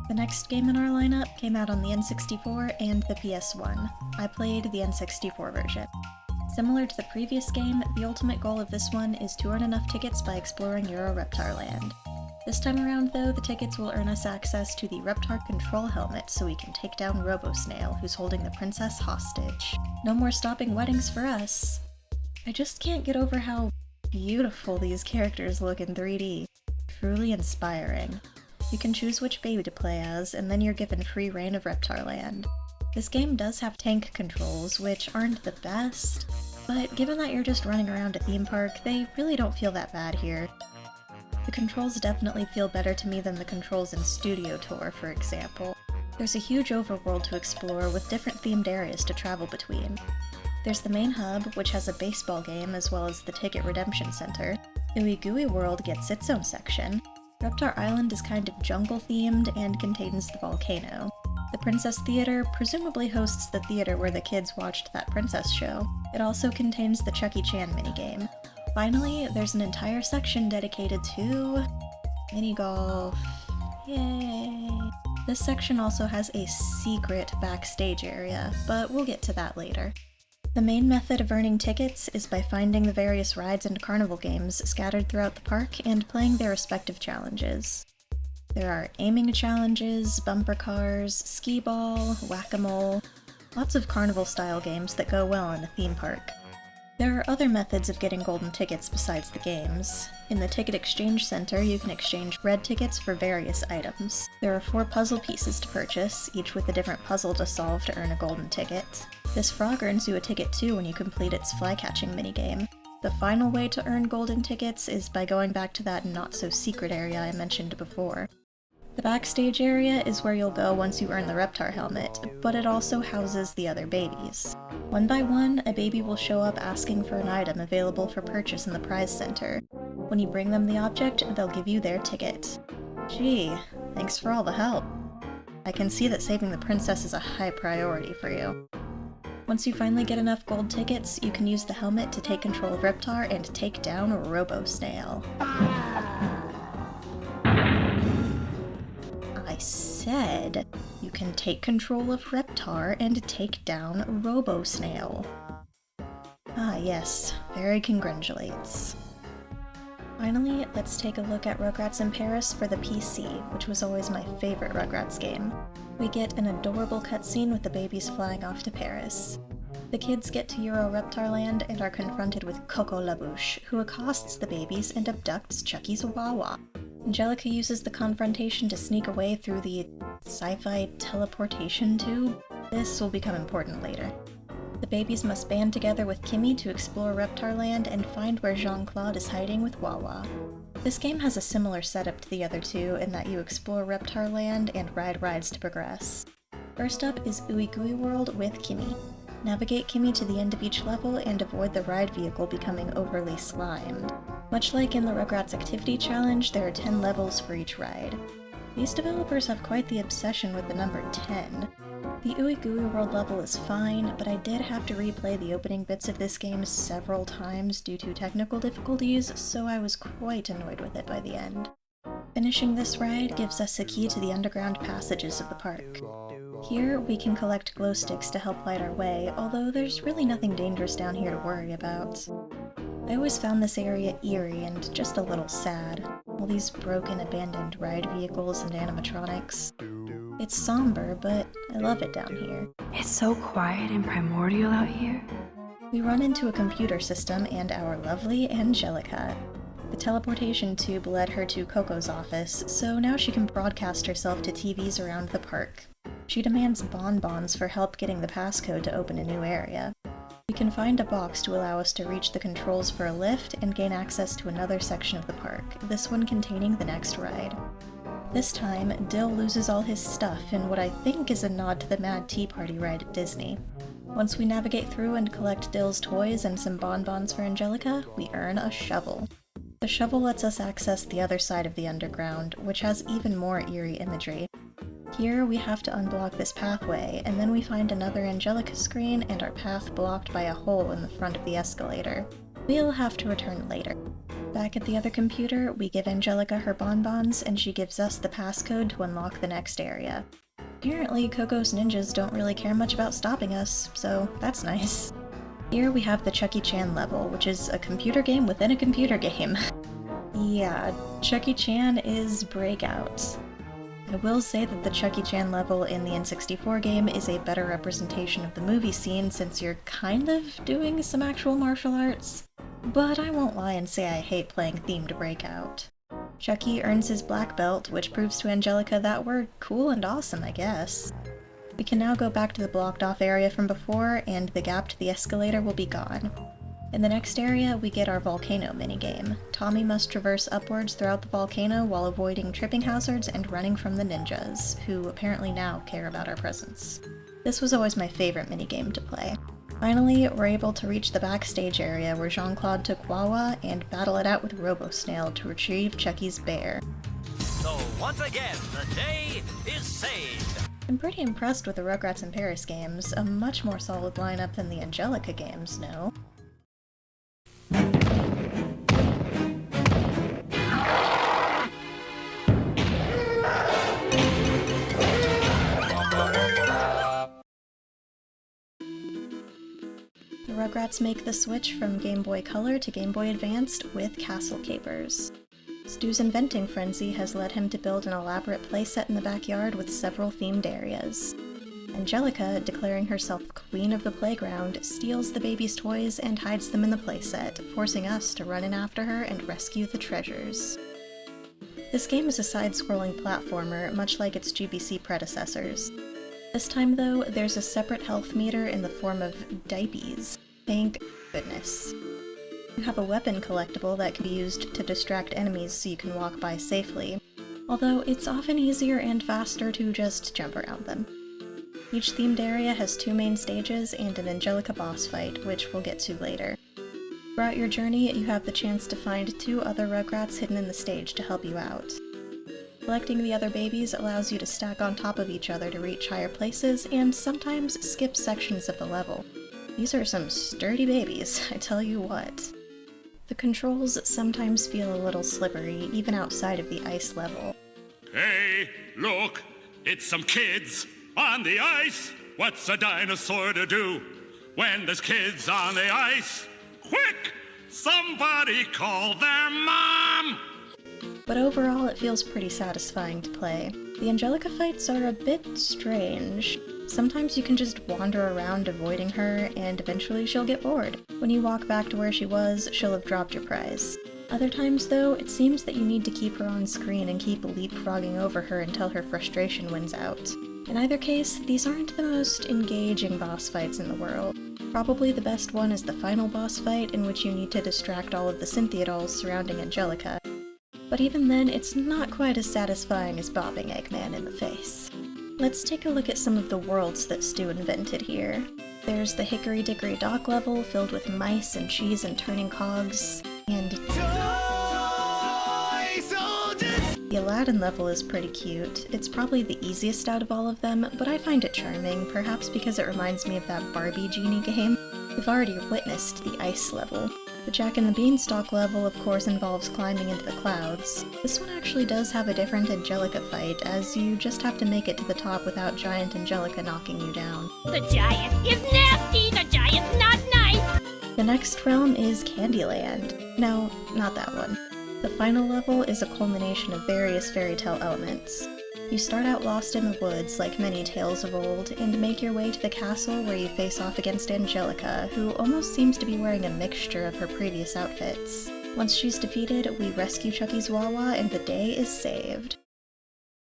The next game in our lineup came out on the N64 and the PS1. I played the N64 version. Similar to the previous game, the ultimate goal of this one is to earn enough tickets by exploring Euro Reptarland. This time around though, the tickets will earn us access to the Reptar control helmet so we can take down Robo-Snail, who's holding the princess hostage. No more stopping weddings for us. I just can't get over how beautiful these characters look in 3D. Truly inspiring. You can choose which baby to play as, and then you're given free reign of Reptarland. This game does have tank controls, which aren't the best, but given that you're just running around a theme park, they really don't feel that bad here. The controls definitely feel better to me than the controls in Studio Tour, for example. There's a huge overworld to explore with different themed areas to travel between. There's the main hub, which has a baseball game as well as the Ticket Redemption Center. Ooey Gooey World gets its own section. Reptar Island is kind of jungle-themed and contains the volcano. The Princess Theater presumably hosts the theater where the kids watched that princess show. It also contains the Chuck E. Chan minigame. Finally, there's an entire section dedicated to mini golf. Yay! This section also has a secret backstage area, but we'll get to that later. The main method of earning tickets is by finding the various rides and carnival games scattered throughout the park and playing their respective challenges. There are aiming challenges, bumper cars, skee ball, whack-a-mole, lots of carnival-style games that go well in a theme park. There are other methods of getting golden tickets besides the games. In the Ticket Exchange Center, you can exchange red tickets for various items. There are 4 puzzle pieces to purchase, each with a different puzzle to solve to earn a golden ticket. This frog earns you a ticket too when you complete its fly-catching minigame. The final way to earn golden tickets is by going back to that not-so-secret area I mentioned before. The backstage area is where you'll go once you earn the Reptar helmet, but it also houses the other babies. One by one, a baby will show up asking for an item available for purchase in the prize center. When you bring them the object, they'll give you their ticket. Gee, thanks for all the help. I can see that saving the princess is a high priority for you. Once you finally get enough gold tickets, you can use the helmet to take control of Reptar and take down Robo-Snail. I said you can take control of Reptar and take down Robo-Snail. Ah yes, very congratulates. Finally, let's take a look at Rugrats in Paris for the PC, which was always my favorite Rugrats game. We get an adorable cutscene with the babies flying off to Paris. The kids get to Euro Reptar Land and are confronted with Coco LaBouche, who accosts the babies and abducts Chucky's Wawa. Angelica uses the confrontation to sneak away through the sci-fi teleportation tube. This will become important later. The babies must band together with Kimmy to explore Reptar Land and find where Jean-Claude is hiding with Wawa. This game has a similar setup to the other two in that you explore Reptar Land and ride rides to progress. First up is Ooey Gooey World with Kimmy. Navigate Kimmy to the end of each level and avoid the ride vehicle becoming overly slimed. Much like in the Rugrats Activity Challenge, there are 10 levels for each ride. These developers have quite the obsession with the number 10. The Ooey Gooey World level is fine, but I did have to replay the opening bits of this game several times due to technical difficulties, so I was quite annoyed with it by the end. Finishing this ride gives us a key to the underground passages of the park. Here, we can collect glow sticks to help light our way, although there's really nothing dangerous down here to worry about. I always found this area eerie and just a little sad. All these broken, abandoned ride vehicles and animatronics. It's somber, but I love it down here. It's so quiet and primordial out here. We run into a computer system and our lovely Angelica. The teleportation tube led her to Coco's office, so now she can broadcast herself to TVs around the park. She demands bonbons for help getting the passcode to open a new area. We can find a box to allow us to reach the controls for a lift and gain access to another section of the park, this one containing the next ride. This time, Dill loses all his stuff in what I think is a nod to the Mad Tea Party ride at Disney. Once we navigate through and collect Dill's toys and some bonbons for Angelica, we earn a shovel. The shovel lets us access the other side of the underground, which has even more eerie imagery. Here, we have to unblock this pathway, and then we find another Angelica screen and our path blocked by a hole in the front of the escalator. We'll have to return later. Back at the other computer, we give Angelica her bonbons, and she gives us the passcode to unlock the next area. Apparently, Coco's ninjas don't really care much about stopping us, so that's nice. Here we have the Chucky Chan level, which is a computer game within a computer game. Yeah, Chucky Chan is Breakout. I will say that the Chucky Chan level in the N64 game is a better representation of the movie scene since you're kind of doing some actual martial arts, but I won't lie and say I hate playing themed Breakout. Chucky earns his black belt, which proves to Angelica that we're cool and awesome, I guess. We can now go back to the blocked off area from before, and the gap to the escalator will be gone. In the next area, we get our volcano minigame. Tommy must traverse upwards throughout the volcano while avoiding tripping hazards and running from the ninjas, who apparently now care about our presence. This was always my favorite minigame to play. Finally, we're able to reach the backstage area where Jean-Claude took Wawa and battle it out with Robo-Snail to retrieve Chucky's bear. So once again, the day is saved! I'm pretty impressed with the Rugrats in Paris games, a much more solid lineup than the Angelica games, no? Rugrats make the switch from Game Boy Color to Game Boy Advanced with Castle Capers. Stu's inventing frenzy has led him to build an elaborate playset in the backyard with several themed areas. Angelica, declaring herself queen of the playground, steals the baby's toys and hides them in the playset, forcing us to run in after her and rescue the treasures. This game is a side-scrolling platformer, much like its GBC predecessors. This time, though, there's a separate health meter in the form of diapies. Thank goodness. You have a weapon collectible that can be used to distract enemies so you can walk by safely, although it's often easier and faster to just jump around them. Each themed area has 2 main stages and an Angelica boss fight, which we'll get to later. Throughout your journey, you have the chance to find 2 other Rugrats hidden in the stage to help you out. Collecting the other babies allows you to stack on top of each other to reach higher places, and sometimes skip sections of the level. These are some sturdy babies, I tell you what. The controls sometimes feel a little slippery, even outside of the ice level. Hey, look! It's some kids on the ice! What's a dinosaur to do when there's kids on the ice? Quick! Somebody call their mom! But overall, it feels pretty satisfying to play. The Angelica fights are a bit strange. Sometimes you can just wander around avoiding her, and eventually she'll get bored. When you walk back to where she was, she'll have dropped your prize. Other times, though, it seems that you need to keep her on screen and keep leapfrogging over her until her frustration wins out. In either case, these aren't the most engaging boss fights in the world. Probably the best one is the final boss fight, in which you need to distract all of the Cynthia dolls surrounding Angelica. But even then, it's not quite as satisfying as bopping Eggman in the face. Let's take a look at some of the worlds that Stu invented here. There's the Hickory Dickory Dock level, filled with mice and cheese and turning cogs, and the Aladdin level is pretty cute. It's probably the easiest out of all of them, but I find it charming, perhaps because it reminds me of that Barbie Genie game. We've already witnessed the ice level. The Jack and the Beanstalk level, of course, involves climbing into the clouds. This one actually does have a different Angelica fight, as you just have to make it to the top without giant Angelica knocking you down. The giant is nasty! The giant's not nice! The next realm is Candyland. No, not that one. The final level is a culmination of various fairy tale elements. You start out lost in the woods, like many tales of old, and make your way to the castle where you face off against Angelica, who almost seems to be wearing a mixture of her previous outfits. Once she's defeated, we rescue Chucky's Wawa, and the day is saved.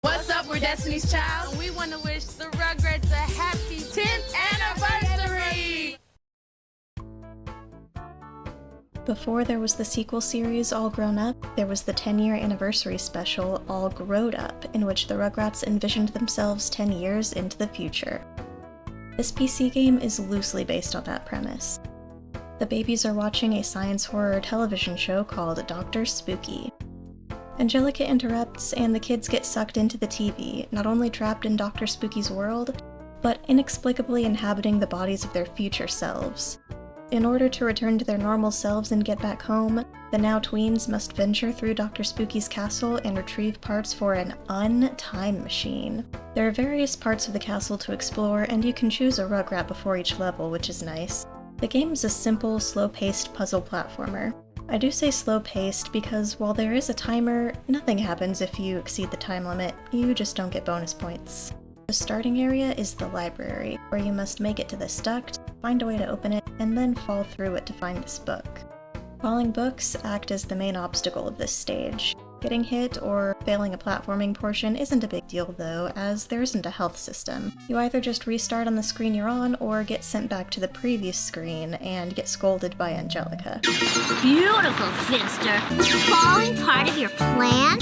What's up, we're Destiny's Child, and we want to wish the Rugrats a happy 10th anniversary! Before there was the sequel series, All Grown Up, there was the 10-year anniversary special, All Growed Up, in which the Rugrats envisioned themselves 10 years into the future. This PC game is loosely based on that premise. The babies are watching a science horror television show called Dr. Spooky. Angelica interrupts, and the kids get sucked into the TV, not only trapped in Dr. Spooky's world, but inexplicably inhabiting the bodies of their future selves. In order to return to their normal selves and get back home, the now tweens must venture through Dr. Spooky's castle and retrieve parts for an time machine. There are various parts of the castle to explore, and you can choose a Rugrat before each level, which is nice. The game is a simple, slow-paced puzzle platformer. I do say slow-paced because while there is a timer, nothing happens if you exceed the time limit, you just don't get bonus points. The starting area is the library, where you must make it to this duct, find a way to open it, and then fall through it to find this book. Falling books act as the main obstacle of this stage. Getting hit or failing a platforming portion isn't a big deal though, as there isn't a health system. You either just restart on the screen you're on, or get sent back to the previous screen and get scolded by Angelica. Beautiful, Finster. Falling part of your plan?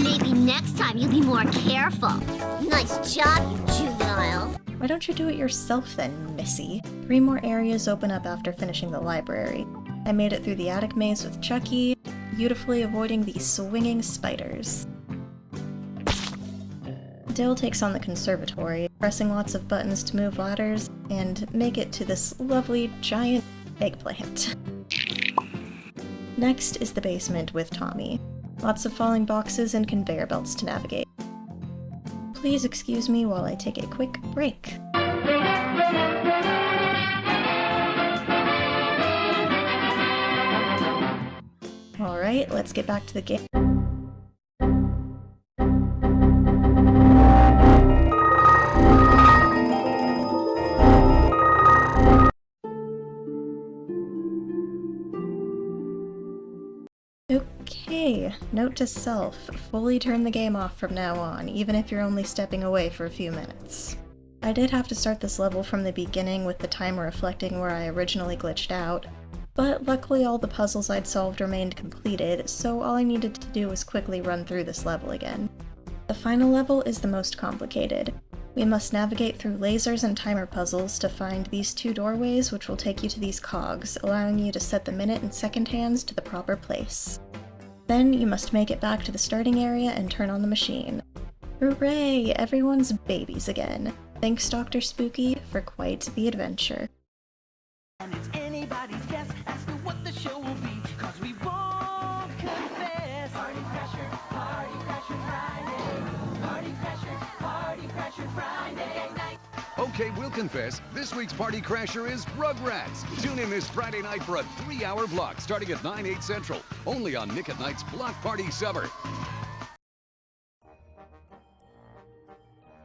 Maybe next time you'll be more careful. Nice job, you juvenile. Why don't you do it yourself then, Missy? 3 more areas open up after finishing the library. I made it through the attic maze with Chucky, beautifully avoiding the swinging spiders. Dill takes on the conservatory, pressing lots of buttons to move ladders, and make it to this lovely giant eggplant. Next is the basement with Tommy. Lots of falling boxes and conveyor belts to navigate. Please excuse me while I take a quick break. Alright, let's get back to the game. Okay, note to self, fully turn the game off from now on, even if you're only stepping away for a few minutes. I did have to start this level from the beginning with the timer reflecting where I originally glitched out, but luckily all the puzzles I'd solved remained completed, so all I needed to do was quickly run through this level again. The final level is the most complicated. We must navigate through lasers and timer puzzles to find these 2 doorways, which will take you to these cogs, allowing you to set the minute and second hands to the proper place. Then you must make it back to the starting area and turn on the machine. Hooray! Everyone's babies again. Thanks, Dr. Spooky, for quite the adventure. And it's anybody's guess as to what the show will be, 'cause we won't confess. Party Crasher Friday. Party Crasher Friday night. Okay, we'll confess, this week's Party Crasher is Rugrats. Tune in this Friday night for a 3-hour block starting at 9/8 Central, only on Nick at Night's Block Party Summer.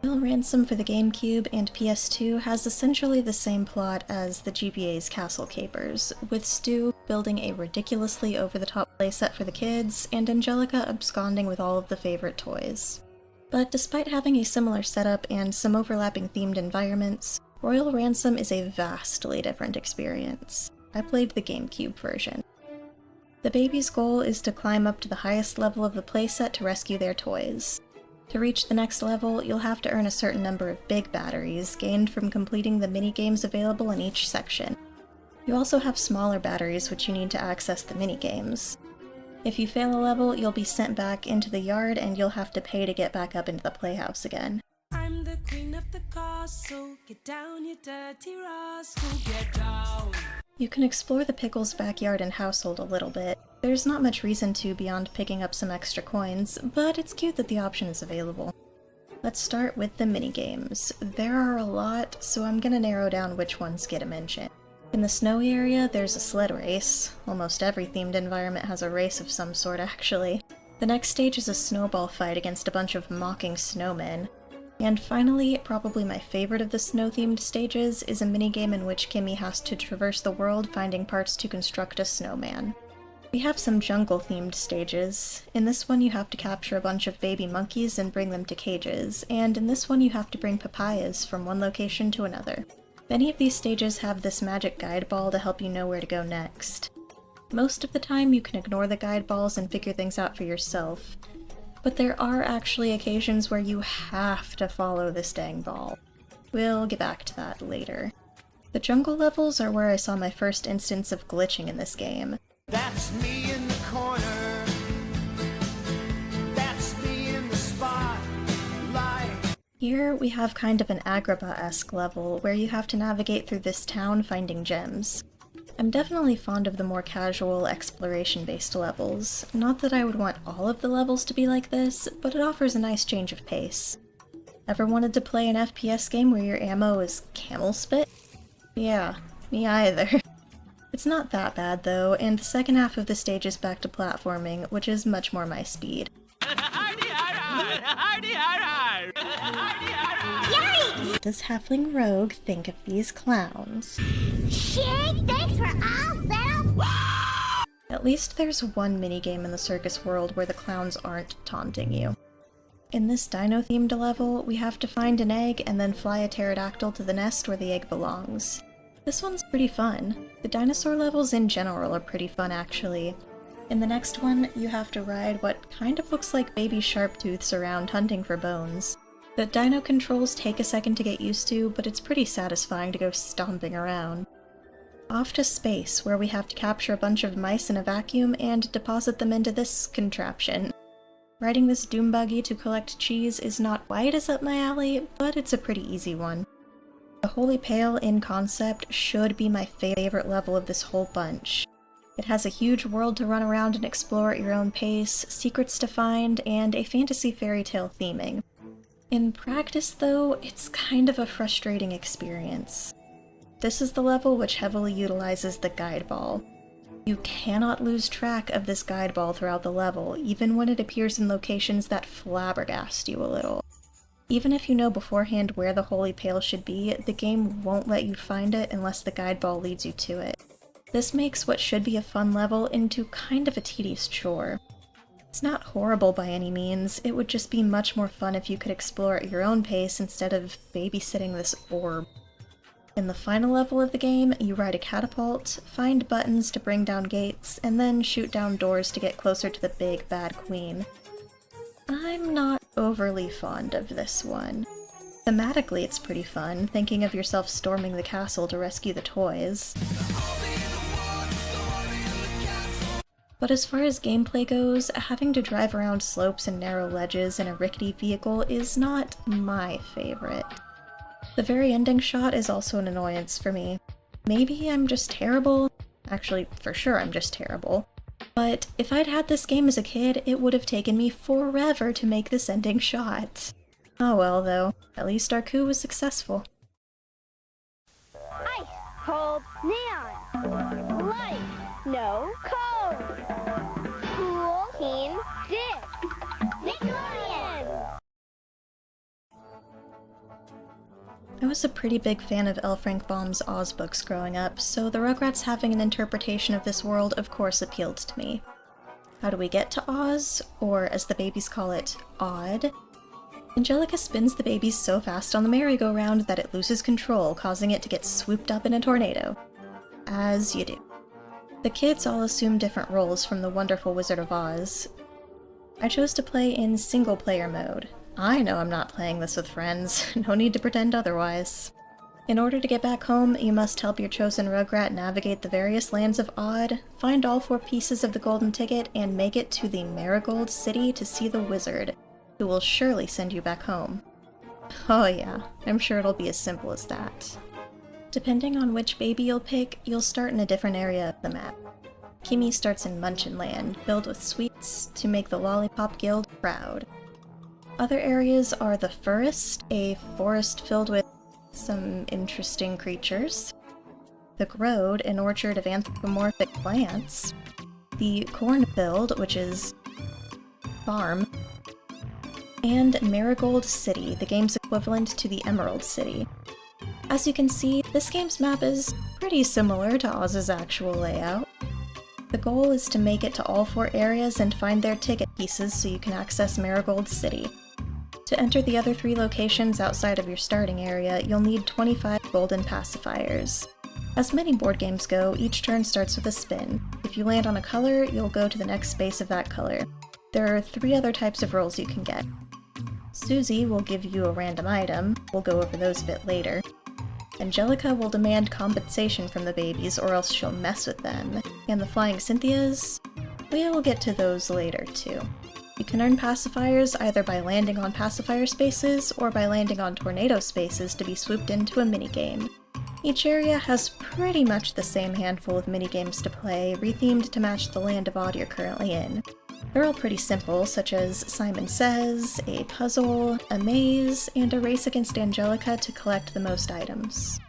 Royal Ransom for the GameCube and PS2 has essentially the same plot as the GBA's Castle Capers, with Stu building a ridiculously over-the-top playset for the kids, and Angelica absconding with all of the favorite toys. But despite having a similar setup and some overlapping themed environments, Royal Ransom is a vastly different experience. I played the GameCube version. The baby's goal is to climb up to the highest level of the playset to rescue their toys. To reach the next level, you'll have to earn a certain number of big batteries, gained from completing the mini-games available in each section. You also have smaller batteries which you need to access the mini-games. If you fail a level, you'll be sent back into the yard and you'll have to pay to get back up into the playhouse again. I'm the queen of the castle, get down you dirty rascal, get down. You can explore the Pickles' backyard and household a little bit. There's not much reason to beyond picking up some extra coins, but it's cute that the option is available. Let's start with the minigames. There are a lot, so I'm gonna narrow down which ones get a mention. In the snowy area, there's a sled race. Almost every themed environment has a race of some sort, actually. The next stage is a snowball fight against a bunch of mocking snowmen. And finally, probably my favorite of the snow-themed stages, is a minigame in which Kimmy has to traverse the world finding parts to construct a snowman. We have some jungle-themed stages. In this one you have to capture a bunch of baby monkeys and bring them to cages, and in this one you have to bring papayas from one location to another. Many of these stages have this magic guide ball to help you know where to go next. Most of the time you can ignore the guide balls and figure things out for yourself, but there are actually occasions where you have to follow this dang ball. We'll get back to that later. The jungle levels are where I saw my first instance of glitching in this game. That's me in the corner. That's me in the spotlight. Here we have kind of an Agrabah-esque level where you have to navigate through this town finding gems. I'm definitely fond of the more casual exploration-based levels. Not that I would want all of the levels to be like this, but it offers a nice change of pace. Ever wanted to play an FPS game where your ammo is camel spit? Yeah, me either. It's not that bad though, and the second half of the stage is back to platforming, which is much more my speed. What does Halfling Rogue think of these clowns? Shig, thanks for all that. At least there's one minigame in the circus world where the clowns aren't taunting you. In this dino-themed level, we have to find an egg and then fly a pterodactyl to the nest where the egg belongs. This one's pretty fun. The dinosaur levels in general are pretty fun actually. In the next one, you have to ride what kind of looks like baby Sharptooths around hunting for bones. The dino controls take a second to get used to, but it's pretty satisfying to go stomping around. Off to space, where we have to capture a bunch of mice in a vacuum and deposit them into this contraption. Riding this doom buggy to collect cheese is not quite as up my alley, but it's a pretty easy one. The Holy Pail in concept should be my favorite level of this whole bunch. It has a huge world to run around and explore at your own pace, secrets to find, and a fantasy fairy tale theming. In practice though, it's kind of a frustrating experience. This is the level which heavily utilizes the guide ball. You cannot lose track of this guide ball throughout the level, even when it appears in locations that flabbergast you a little. Even if you know beforehand where the holy pail should be, the game won't let you find it unless the guide ball leads you to it. This makes what should be a fun level into kind of a tedious chore. It's not horrible by any means, it would just be much more fun if you could explore at your own pace instead of babysitting this orb. In the final level of the game, you ride a catapult, find buttons to bring down gates, and then shoot down doors to get closer to the big bad queen. I'm not overly fond of this one. Thematically it's pretty fun, thinking of yourself storming the castle to rescue the toys. But as far as gameplay goes, having to drive around slopes and narrow ledges in a rickety vehicle is not my favorite. The very ending shot is also an annoyance for me. Maybe I'm just terrible. Actually, for sure I'm just terrible. But if I'd had this game as a kid, it would have taken me forever to make this ending shot. Oh well though, at least our coup was successful. Ice, cold, neon. Light, no, cold. Cool, keen, dick. Nickelodeon! I was a pretty big fan of L. Frank Baum's Oz books growing up, so the Rugrats having an interpretation of this world of course appealed to me. How do we get to Oz? Or, as the babies call it, Odd? Angelica spins the babies so fast on the merry-go-round that it loses control, causing it to get swooped up in a tornado. As you do. The kids all assume different roles from the wonderful Wizard of Oz. I chose to play in single-player mode. I know I'm not playing this with friends, no need to pretend otherwise. In order to get back home, you must help your chosen Rugrat navigate the various lands of Odd, find all 4 pieces of the golden ticket, and make it to the Marigold City to see the wizard, who will surely send you back home. Oh yeah, I'm sure it'll be as simple as that. Depending on which baby you'll pick, you'll start in a different area of the map. Kimmy starts in Munchin Land, filled with sweets to make the Lollipop Guild proud. Other areas are the Forest, a forest filled with some interesting creatures. The Grode, an orchard of anthropomorphic plants. The Cornfield, which is farm. And Marigold City, the game's equivalent to the Emerald City. As you can see, this game's map is pretty similar to Oz's actual layout. The goal is to make it to all 4 areas and find their ticket pieces so you can access Marigold City. To enter the other 3 locations outside of your starting area, you'll need 25 golden pacifiers. As many board games go, each turn starts with a spin. If you land on a color, you'll go to the next space of that color. There are 3 other types of rolls you can get. Susie will give you a random item, we'll go over those a bit later. Angelica will demand compensation from the babies or else she'll mess with them. And the Flying Cynthias? We'll get to those later too. You can earn pacifiers either by landing on pacifier spaces or by landing on tornado spaces to be swooped into a minigame. Each area has pretty much the same handful of minigames to play, rethemed to match the land of Odd you're currently in. They're all pretty simple, such as Simon Says, a puzzle, a maze, and a race against Angelica to collect the most items.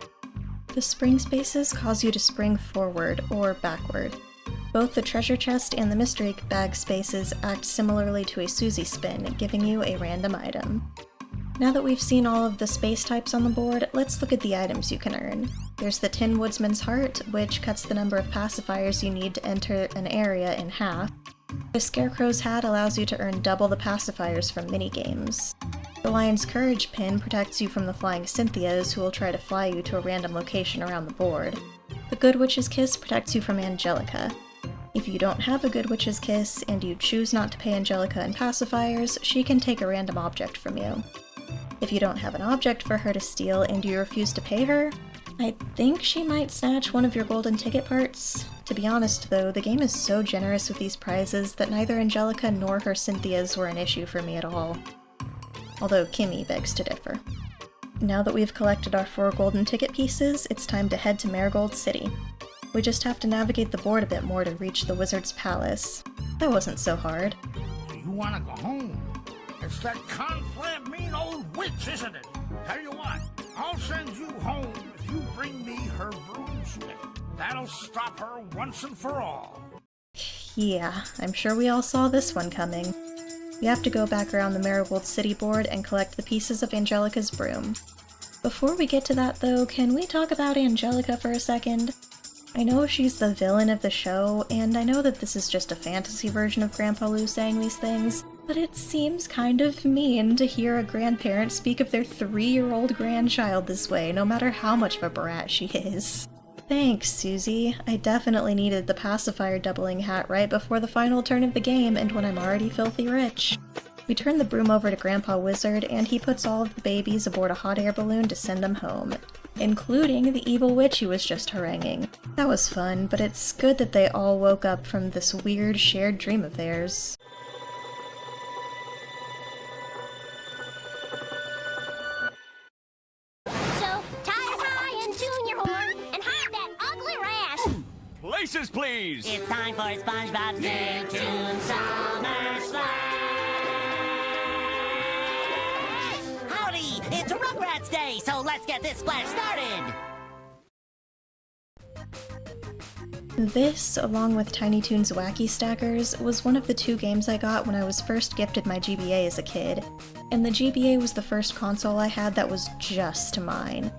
The spring spaces cause you to spring forward or backward. Both the treasure chest and the mystery bag spaces act similarly to a Susie spin, giving you a random item. Now that we've seen all of the space types on the board, let's look at the items you can earn. There's the Tin Woodsman's Heart, which cuts the number of pacifiers you need to enter an area in half. The Scarecrow's Hat allows you to earn double the pacifiers from minigames. The Lion's Courage pin protects you from the Flying Cynthias, who will try to fly you to a random location around the board. The Good Witch's Kiss protects you from Angelica. If you don't have a Good Witch's Kiss, and you choose not to pay Angelica in pacifiers, she can take a random object from you. If you don't have an object for her to steal and you refuse to pay her, I think she might snatch one of your golden ticket parts. To be honest though, the game is so generous with these prizes that neither Angelica nor her Cynthias were an issue for me at all. Although Kimmy begs to differ. Now that we've collected our 4 golden ticket pieces, it's time to head to Marigold City. We just have to navigate the board a bit more to reach the Wizard's Palace. That wasn't so hard. You wanna go home? It's that confident, mean old witch, isn't it? Tell you what, I'll send you home if you bring me her broomstick. That'll stop her once and for all. Yeah, I'm sure we all saw this one coming. We have to go back around the Marigold City board and collect the pieces of Angelica's broom. Before we get to that though, can we talk about Angelica for a second? I know she's the villain of the show, and I know that this is just a fantasy version of Grandpa Lou saying these things, but it seems kind of mean to hear a grandparent speak of their 3-year-old grandchild this way, no matter how much of a brat she is. Thanks, Susie. I definitely needed the pacifier doubling hat right before the final turn of the game and when I'm already filthy rich. We turn the broom over to Grandpa Wizard, and he puts all of the babies aboard a hot air balloon to send them home, including the evil witch he was just haranguing. That was fun, but it's good that they all woke up from this weird shared dream of theirs. So, tie a tie and tune your horn and hide that ugly rash. Places, please! It's time for SpongeBob's Nicktoon Summer Splash! Howdy! It's Rugrats Day, so let's get this splash started! This, along with Tiny Toons Wacky Stackers, was one of the 2 games I got when I was first gifted my GBA as a kid, and the GBA was the first console I had that was just mine.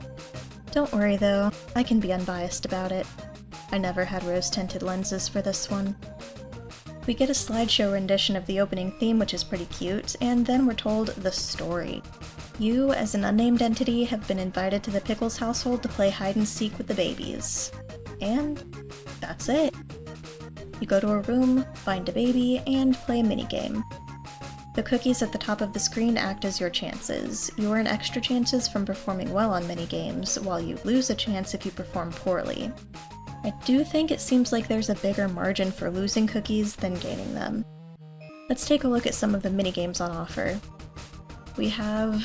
Don't worry though, I can be unbiased about it. I never had rose-tinted lenses for this one. We get a slideshow rendition of the opening theme, which is pretty cute, and then we're told the story. You, as an unnamed entity, have been invited to the Pickles household to play hide-and-seek with the babies. And that's it. You go to a room, find a baby, and play a minigame. The cookies at the top of the screen act as your chances. You earn extra chances from performing well on minigames, while you lose a chance if you perform poorly. I do think it seems like there's a bigger margin for losing cookies than gaining them. Let's take a look at some of the minigames on offer. We have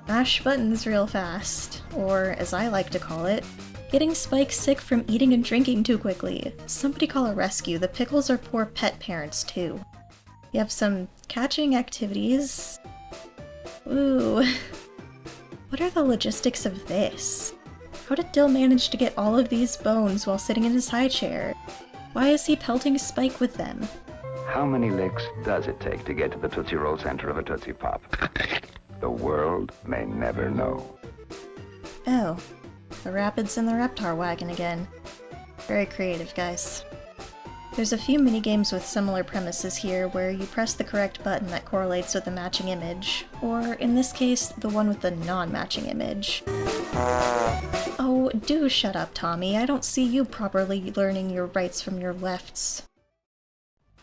mash buttons real fast, or as I like to call it, getting Spike sick from eating and drinking too quickly. Somebody call a rescue, the Pickles are poor pet parents too. You have some catching activities. Ooh. What are the logistics of this? How did Dill manage to get all of these bones while sitting in his high chair? Why is he pelting Spike with them? How many licks does it take to get to the Tootsie Roll center of a Tootsie Pop? The world may never know. Oh, the Rapids and the Reptar wagon again. Very creative, guys. There's a few minigames with similar premises here where you press the correct button that correlates with the matching image, or in this case, the one with the non-matching image. Oh, do shut up, Tommy. I don't see you properly learning your rights from your lefts.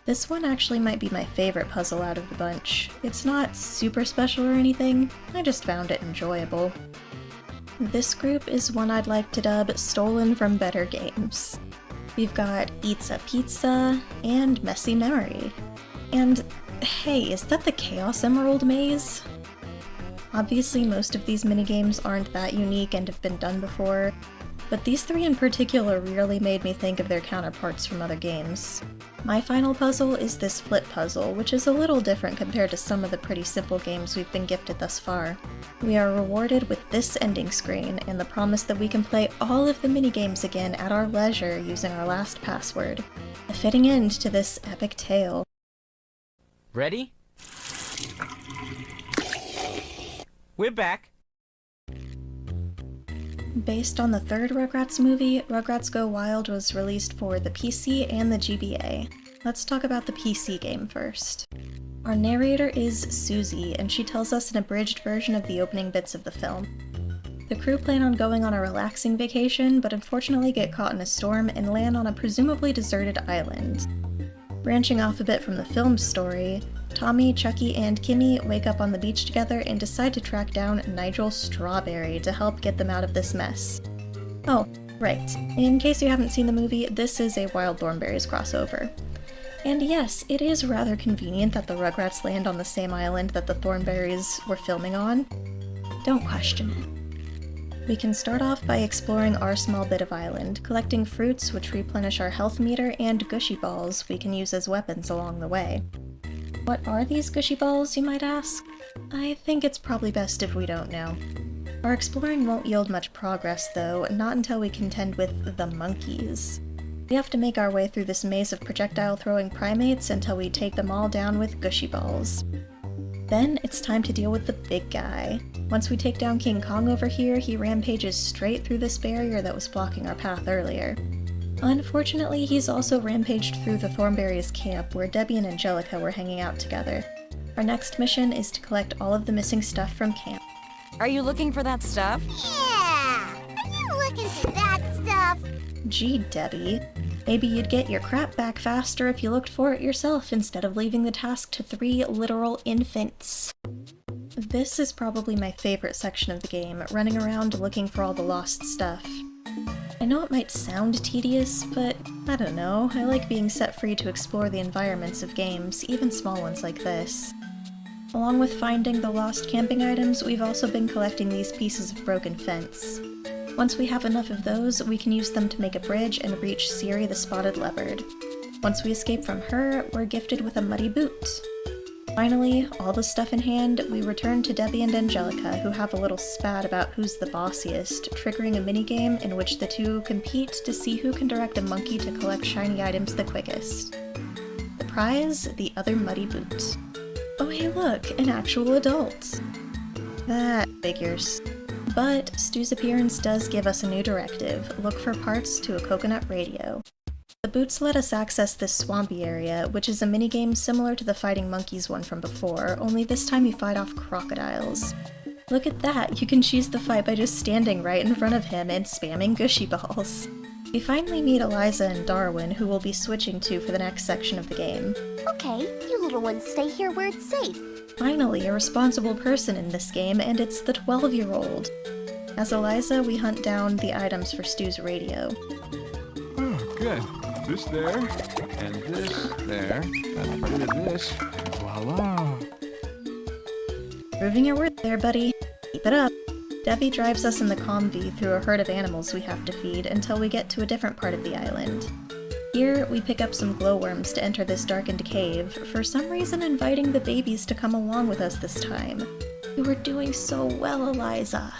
This one actually might be my favorite puzzle out of the bunch. It's not super special or anything, I just found it enjoyable. This group is one I'd like to dub Stolen from Better Games. We've got Eats a Pizza and Messy Memory. And hey, is that the Chaos Emerald Maze? Obviously most of these minigames aren't that unique and have been done before, but these 3 in particular really made me think of their counterparts from other games. My final puzzle is this flip puzzle, which is a little different compared to some of the pretty simple games we've been gifted thus far. We are rewarded with this ending screen and the promise that we can play all of the minigames again at our leisure using our last password. A fitting end to this epic tale. Ready? We're back. Based on the 3rd Rugrats movie, Rugrats Go Wild was released for the PC and the GBA. Let's talk about the PC game first. Our narrator is Susie, and she tells us an abridged version of the opening bits of the film. The crew plan on going on a relaxing vacation, but unfortunately get caught in a storm and land on a presumably deserted island. Branching off a bit from the film's story, Tommy, Chucky, and Kimmy wake up on the beach together and decide to track down Nigel Strawberry to help get them out of this mess. Oh, right. In case you haven't seen the movie, this is a Wild Thornberrys crossover. And yes, it is rather convenient that the Rugrats land on the same island that the Thornberrys were filming on. Don't question it. We can start off by exploring our small bit of island, collecting fruits which replenish our health meter, and gushy balls we can use as weapons along the way. What are these gushy balls, you might ask? I think it's probably best if we don't know. Our exploring won't yield much progress though, not until we contend with the monkeys. We have to make our way through this maze of projectile-throwing primates until we take them all down with gushy balls. Then it's time to deal with the big guy. Once we take down King Kong over here, he rampages straight through this barrier that was blocking our path earlier. Unfortunately, he's also rampaged through the Thornberrys camp where Debbie and Angelica were hanging out together. Our next mission is to collect all of the missing stuff from camp. Are you looking for that stuff? Yeah! Are you looking for that stuff? Gee, Debbie. Maybe you'd get your crap back faster if you looked for it yourself instead of leaving the task to 3 literal infants. This is probably my favorite section of the game, running around looking for all the lost stuff. I know it might sound tedious, but I don't know, I like being set free to explore the environments of games, even small ones like this. Along with finding the lost camping items, we've also been collecting these pieces of broken fence. Once we have enough of those, we can use them to make a bridge and reach Siri the Spotted Leopard. Once we escape from her, we're gifted with a muddy boot. Finally, all the stuff in hand, we return to Debbie and Angelica, who have a little spat about who's the bossiest, triggering a minigame in which the two compete to see who can direct a monkey to collect shiny items the quickest. The prize? The other muddy boot. Oh hey look, an actual adult! That figures. But Stu's appearance does give us a new directive: look for parts to a coconut radio. The boots let us access this swampy area, which is a minigame similar to the Fighting Monkeys one from before, only this time you fight off crocodiles. Look at that, you can choose the fight by just standing right in front of him and spamming gushy balls. We finally meet Eliza and Darwin, who we'll be switching to for the next section of the game. Okay, you little ones stay here where it's safe. Finally, a responsible person in this game, and it's the 12-year-old. As Eliza, we hunt down the items for Stu's radio. Oh, good. This there, and this there. Got rid of this, and voila! Proving your worth there, buddy. Keep it up. Debbie drives us in the Comvy through a herd of animals we have to feed until we get to a different part of the island. Here, we pick up some glowworms to enter this darkened cave, for some reason inviting the babies to come along with us this time. You were doing so well, Eliza.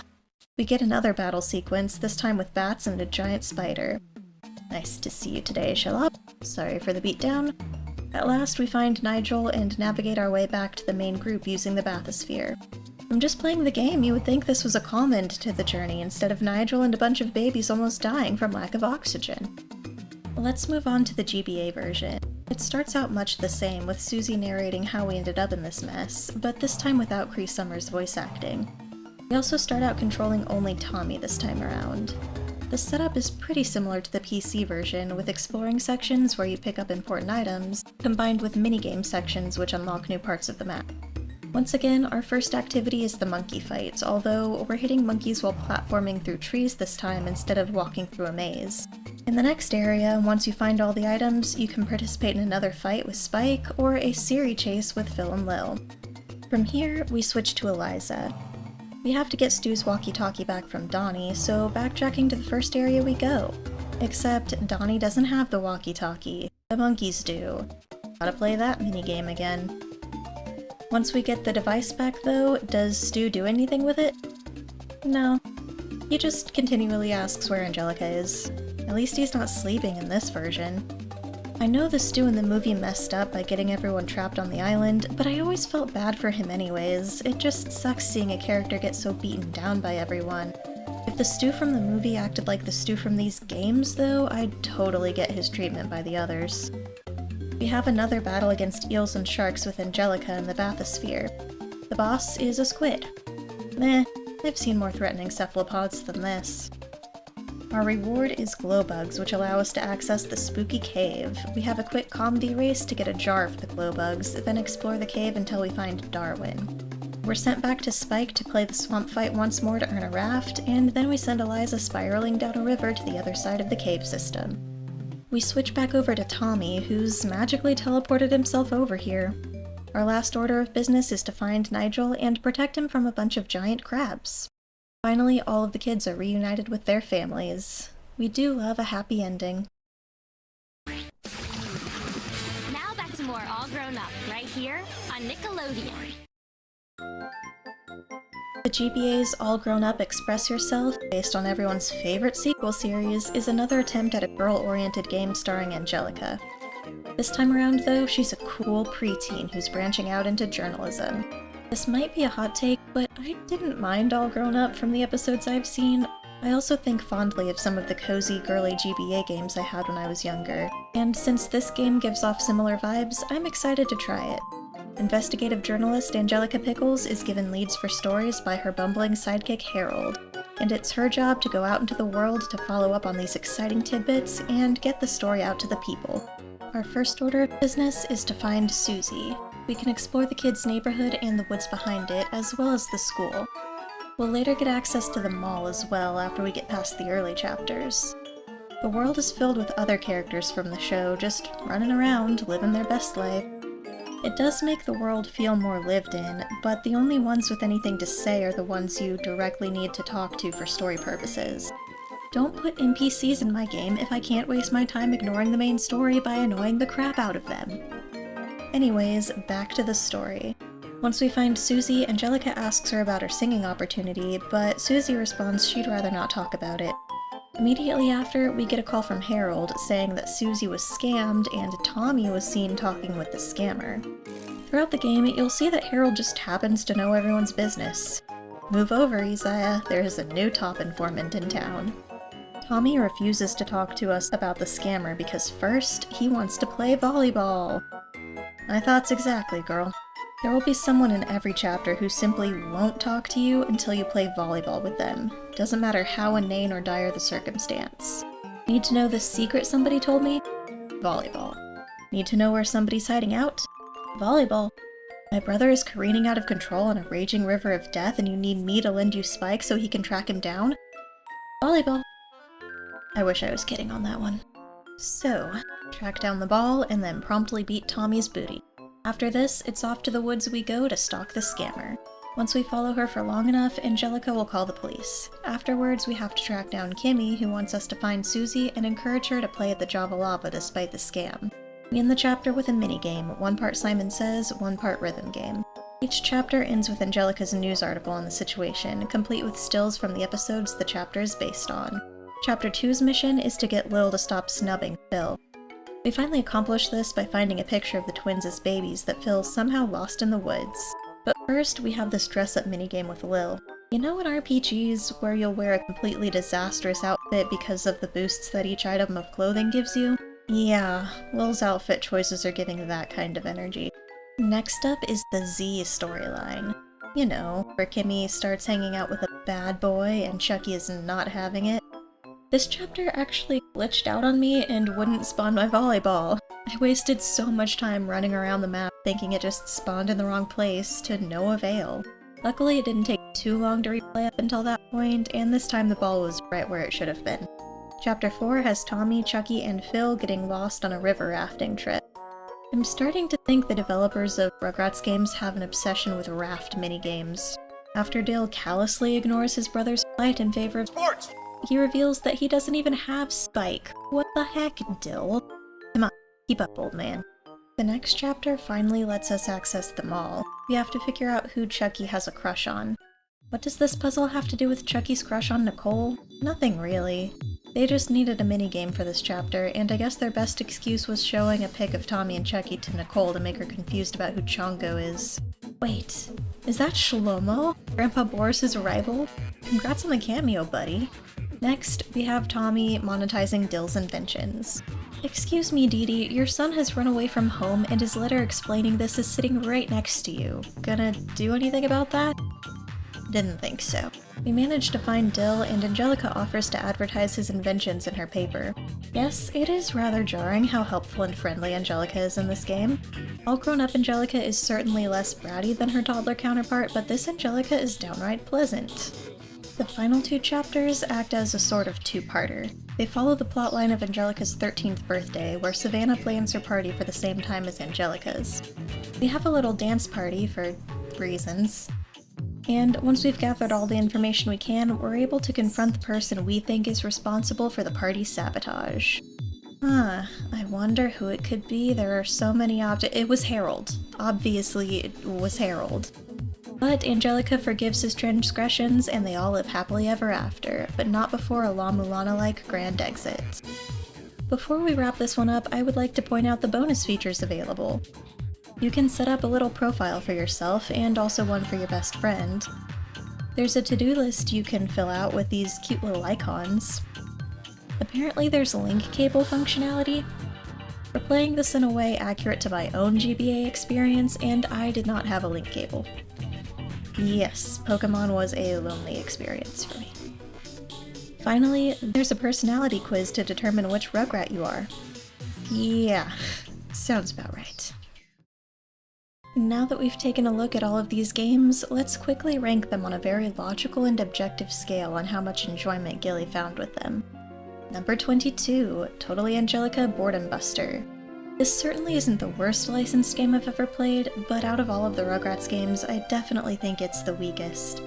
We get another battle sequence, this time with bats and a giant spider. Nice to see you today, Shalop. Sorry for the beatdown. At last, we find Nigel and navigate our way back to the main group using the bathysphere. From just playing the game, you would think this was a calm end to the journey instead of Nigel and a bunch of babies almost dying from lack of oxygen. Let's move on to the GBA version. It starts out much the same, with Susie narrating how we ended up in this mess, but this time without Cree Summers' voice acting. We also start out controlling only Tommy this time around. The setup is pretty similar to the PC version, with exploring sections where you pick up important items, combined with minigame sections which unlock new parts of the map. Once again, our first activity is the monkey fight, although we're hitting monkeys while platforming through trees this time instead of walking through a maze. In the next area, once you find all the items, you can participate in another fight with Spike, or a Siri chase with Phil and Lil. From here, we switch to Eliza. We have to get Stu's walkie-talkie back from Donnie, so backtracking to the first area we go. Except Donnie doesn't have the walkie-talkie. The monkeys do. Gotta play that minigame again. Once we get the device back though, does Stu do anything with it? No. He just continually asks where Angelica is. At least he's not sleeping in this version. I know the Stu in the movie messed up by getting everyone trapped on the island, but I always felt bad for him anyways. It just sucks seeing a character get so beaten down by everyone. If the Stu from the movie acted like the Stu from these games though, I'd totally get his treatment by the others. We have another battle against eels and sharks with Angelica in the bathysphere. The boss is a squid. Meh, I've seen more threatening cephalopods than this. Our reward is glow bugs, which allow us to access the spooky cave. We have a quick comedy race to get a jar of the glow bugs, then explore the cave until we find Darwin. We're sent back to Spike to play the swamp fight once more to earn a raft, and then we send Eliza spiraling down a river to the other side of the cave system. We switch back over to Tommy, who's magically teleported himself over here. Our last order of business is to find Nigel and protect him from a bunch of giant crabs. Finally, all of the kids are reunited with their families. We do love a happy ending. Now back to more All Grown Up, right here on Nickelodeon. The The GBA's All Grown Up Express Yourself, based on everyone's favorite sequel series, is another attempt at a girl-oriented game starring Angelica. This time around, though, she's a cool preteen who's branching out into journalism. This might be a hot take, but I didn't mind All Grown Up from the episodes I've seen. I also think fondly of some of the cozy, girly GBA games I had when I was younger, and since this game gives off similar vibes, I'm excited to try it. Investigative journalist Angelica Pickles is given leads for stories by her bumbling sidekick Harold, and it's her job to go out into the world to follow up on these exciting tidbits and get the story out to the people. Our first order of business is to find Susie. We can explore the kids' neighborhood and the woods behind it, as well as the school. We'll later get access to the mall as well after we get past the early chapters. The world is filled with other characters from the show, just running around, living their best life. It does make the world feel more lived in, but the only ones with anything to say are the ones you directly need to talk to for story purposes. Don't put NPCs in my game if I can't waste my time ignoring the main story by annoying the crap out of them. Anyways, back to the story. Once we find Susie, Angelica asks her about her singing opportunity, but Susie responds she'd rather not talk about it. Immediately after, we get a call from Harold saying that Susie was scammed and Tommy was seen talking with the scammer. Throughout the game, you'll see that Harold just happens to know everyone's business. Move over, Isaiah, there is a new top informant in town. Tommy refuses to talk to us about the scammer because first, he wants to play volleyball. My thoughts exactly, girl. There will be someone in every chapter who simply won't talk to you until you play volleyball with them. Doesn't matter how inane or dire the circumstance. Need to know the secret somebody told me? Volleyball. Need to know where somebody's hiding out? Volleyball. My brother is careening out of control in a raging river of death and you need me to lend you Spike so he can track him down? Volleyball. I wish I was kidding on that one. So, track down the ball and then promptly beat Tommy's booty. After this, it's off to the woods we go to stalk the scammer. Once we follow her for long enough, Angelica will call the police. Afterwards, we have to track down Kimmy, who wants us to find Susie and encourage her to play at the Java Lava despite the scam. We end the chapter with a minigame, one part Simon Says, one part rhythm game. Each chapter ends with Angelica's news article on the situation, complete with stills from the episodes the chapter is based on. Chapter 2's mission is to get Lil to stop snubbing Phil. We finally accomplish this by finding a picture of the twins as babies that Phil somehow lost in the woods. But first, we have this dress-up minigame with Lil. You know in RPGs where you'll wear a completely disastrous outfit because of the boosts that each item of clothing gives you? Yeah, Lil's outfit choices are giving that kind of energy. Next up is the Z storyline. You know, where Kimmy starts hanging out with a bad boy and Chucky is not having it. This chapter actually glitched out on me and wouldn't spawn my volleyball. I wasted so much time running around the map thinking it just spawned in the wrong place to no avail. Luckily, it didn't take too long to replay up until that point, and this time the ball was right where it should have been. Chapter 4 has Tommy, Chucky, and Phil getting lost on a river rafting trip. I'm starting to think the developers of Rugrats games have an obsession with raft minigames. After Dale callously ignores his brother's plight in favor of sports, he reveals that he doesn't even have Spike. What the heck, Dill? Come on, keep up, old man. The next chapter finally lets us access the mall. We have to figure out who Chucky has a crush on. What does this puzzle have to do with Chucky's crush on Nicole? Nothing really. They just needed a minigame for this chapter, and I guess their best excuse was showing a pic of Tommy and Chucky to Nicole to make her confused about who Chongo is. Wait, is that Shlomo? Grandpa Boris's rival? Congrats on the cameo, buddy. Next, we have Tommy monetizing Dill's inventions. Excuse me, Dee Dee, your son has run away from home and his letter explaining this is sitting right next to you. Gonna do anything about that? Didn't think so. We managed to find Dill, and Angelica offers to advertise his inventions in her paper. Yes, it is rather jarring how helpful and friendly Angelica is in this game. All grown-up Angelica is certainly less bratty than her toddler counterpart, but this Angelica is downright pleasant. The final two chapters act as a sort of two-parter. They follow the plotline of Angelica's 13th birthday, where Savannah plans her party for the same time as Angelica's. We have a little dance party for reasons. And once we've gathered all the information we can, we're able to confront the person we think is responsible for the party's sabotage. I wonder who it could be. There are so many it was Harold. Obviously, it was Harold. But Angelica forgives his transgressions and they all live happily ever after, but not before a La Mulana-like grand exit. Before we wrap this one up, I would like to point out the bonus features available. You can set up a little profile for yourself and also one for your best friend. There's a to-do list you can fill out with these cute little icons. Apparently there's link cable functionality. We're playing this in a way accurate to my own GBA experience, and I did not have a link cable. Yes, Pokemon was a lonely experience for me. Finally, there's a personality quiz to determine which Rugrat you are. Yeah, sounds about right. Now that we've taken a look at all of these games, let's quickly rank them on a very logical and objective scale on how much enjoyment Gilly found with them. Number 22, Totally Angelica Boredom Buster. This certainly isn't the worst licensed game I've ever played, but out of all of the Rugrats games, I definitely think it's the weakest.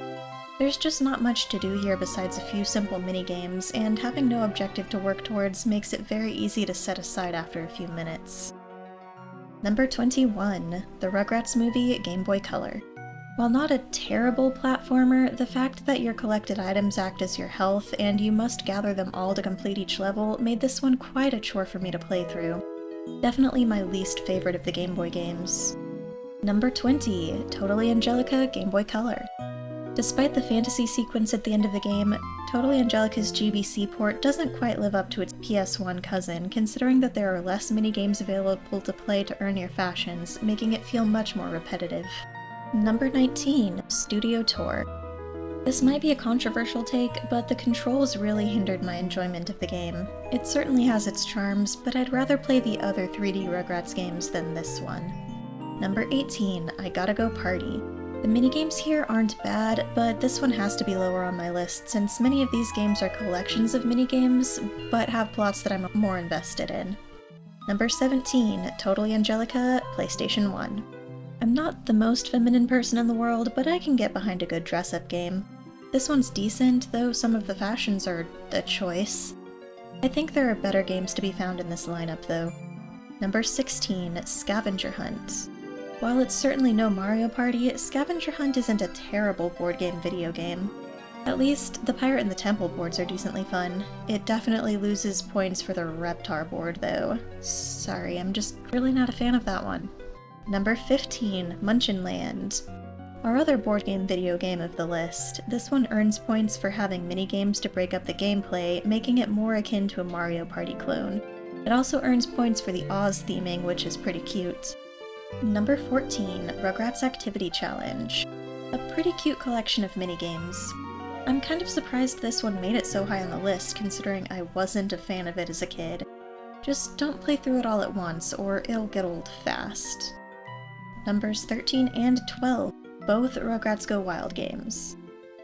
There's just not much to do here besides a few simple minigames, and having no objective to work towards makes it very easy to set aside after a few minutes. Number 21, the Rugrats movie Game Boy Color. While not a terrible platformer, the fact that your collected items act as your health and you must gather them all to complete each level made this one quite a chore for me to play through. Definitely my least favorite of the Game Boy games. Number 20, Totally Angelica Game Boy Color. Despite the fantasy sequence at the end of the game, Totally Angelica's GBC port doesn't quite live up to its PS1 cousin, considering that there are less minigames available to play to earn your fashions, making it feel much more repetitive. Number 19, Studio Tour. This might be a controversial take, but the controls really hindered my enjoyment of the game. It certainly has its charms, but I'd rather play the other 3D Rugrats games than this one. Number 18, I Gotta Go Party. The minigames here aren't bad, but this one has to be lower on my list since many of these games are collections of minigames, but have plots that I'm more invested in. Number 17, Totally Angelica, PlayStation 1. I'm not the most feminine person in the world, but I can get behind a good dress-up game. This one's decent, though some of the fashions are a choice. I think there are better games to be found in this lineup, though. Number 16, Scavenger Hunt. While it's certainly no Mario Party, Scavenger Hunt isn't a terrible board game video game. At least, the Pirate and the Temple boards are decently fun. It definitely loses points for the Reptar board, though. Sorry, I'm just really not a fan of that one. Number 15, Munchinland. Our other board game video game of the list, this one earns points for having minigames to break up the gameplay, making it more akin to a Mario Party clone. It also earns points for the Oz theming, which is pretty cute. Number 14, Rugrats Activity Challenge. A pretty cute collection of minigames. I'm kind of surprised this one made it so high on the list, considering I wasn't a fan of it as a kid. Just don't play through it all at once, or it'll get old fast. Numbers 13 and 12, both Rugrats Go Wild games.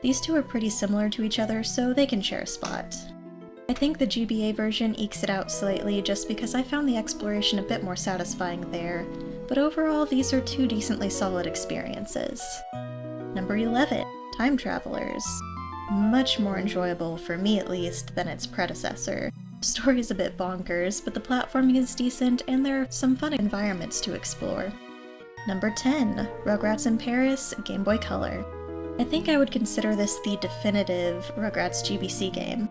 These two are pretty similar to each other, so they can share a spot. I think the GBA version ekes it out slightly just because I found the exploration a bit more satisfying there, but overall these are two decently solid experiences. Number 11, Time Travelers. Much more enjoyable, for me at least, than its predecessor. The story is a bit bonkers, but the platforming is decent and there are some fun environments to explore. Number 10, Rugrats in Paris, Game Boy Color. I think I would consider this the definitive Rugrats GBC game.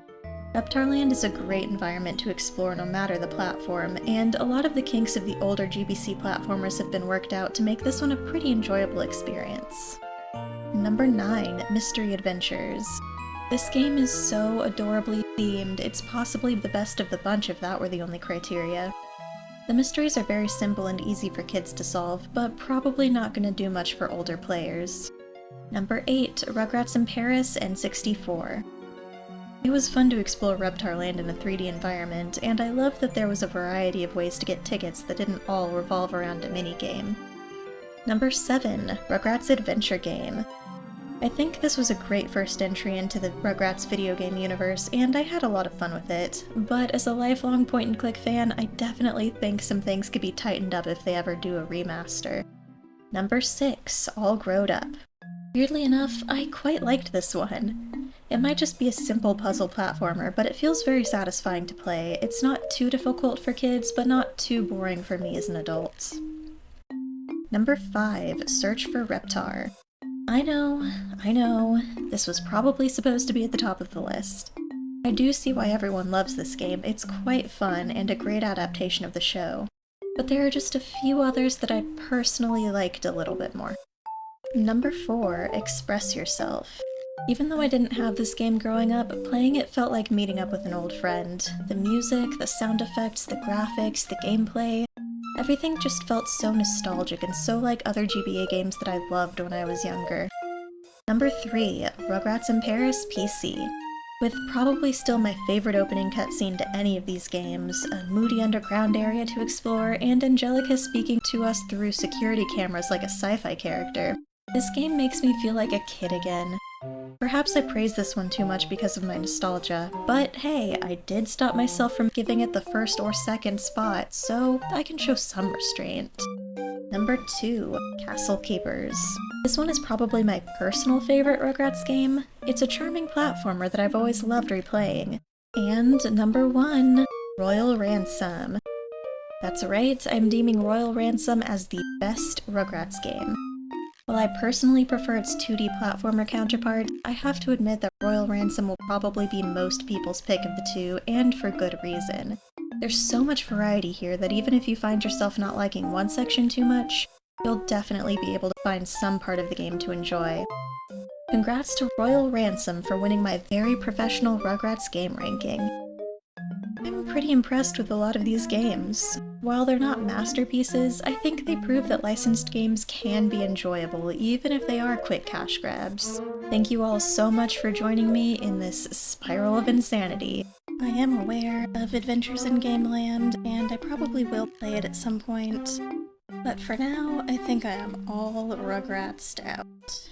Reptarland is a great environment to explore no matter the platform, and a lot of the kinks of the older GBC platformers have been worked out to make this one a pretty enjoyable experience. Number 9, Mystery Adventures. This game is so adorably themed, it's possibly the best of the bunch if that were the only criteria. The mysteries are very simple and easy for kids to solve, but probably not going to do much for older players. Number 8, Rugrats in Paris N64. It was fun to explore Reptarland in a 3D environment, and I loved that there was a variety of ways to get tickets that didn't all revolve around a minigame. Number 7, Rugrats Adventure Game. I think this was a great first entry into the Rugrats video game universe, and I had a lot of fun with it, but as a lifelong point-and-click fan, I definitely think some things could be tightened up if they ever do a remaster. Number 6, All Growed Up. Weirdly enough, I quite liked this one. It might just be a simple puzzle platformer, but it feels very satisfying to play. It's not too difficult for kids, but not too boring for me as an adult. Number 5, Search for Reptar. I know, this was probably supposed to be at the top of the list. I do see why everyone loves this game. It's quite fun and a great adaptation of the show. But there are just a few others that I personally liked a little bit more. Number 4, Express Yourself. Even though I didn't have this game growing up, playing it felt like meeting up with an old friend. The music, the sound effects, the graphics, the gameplay, everything just felt so nostalgic and so like other GBA games that I loved when I was younger. Number 3, Rugrats in Paris PC. With probably still my favorite opening cutscene to any of these games, a moody underground area to explore, and Angelica speaking to us through security cameras like a sci-fi character, this game makes me feel like a kid again. Perhaps I praise this one too much because of my nostalgia, but hey, I did stop myself from giving it the first or second spot, so I can show some restraint. Number 2, Castle Keepers. This one is probably my personal favorite Rugrats game. It's a charming platformer that I've always loved replaying. And number 1, Royal Ransom. That's right, I'm deeming Royal Ransom as the best Rugrats game. While I personally prefer its 2D platformer counterpart, I have to admit that Royal Ransom will probably be most people's pick of the two, and for good reason. There's so much variety here that even if you find yourself not liking one section too much, you'll definitely be able to find some part of the game to enjoy. Congrats to Royal Ransom for winning my very professional Rugrats game ranking. I'm pretty impressed with a lot of these games. While they're not masterpieces, I think they prove that licensed games can be enjoyable, even if they are quick cash grabs. Thank you all so much for joining me in this spiral of insanity. I am aware of Adventures in Gameland, and I probably will play it at some point. But for now, I think I am all Rugratsed out.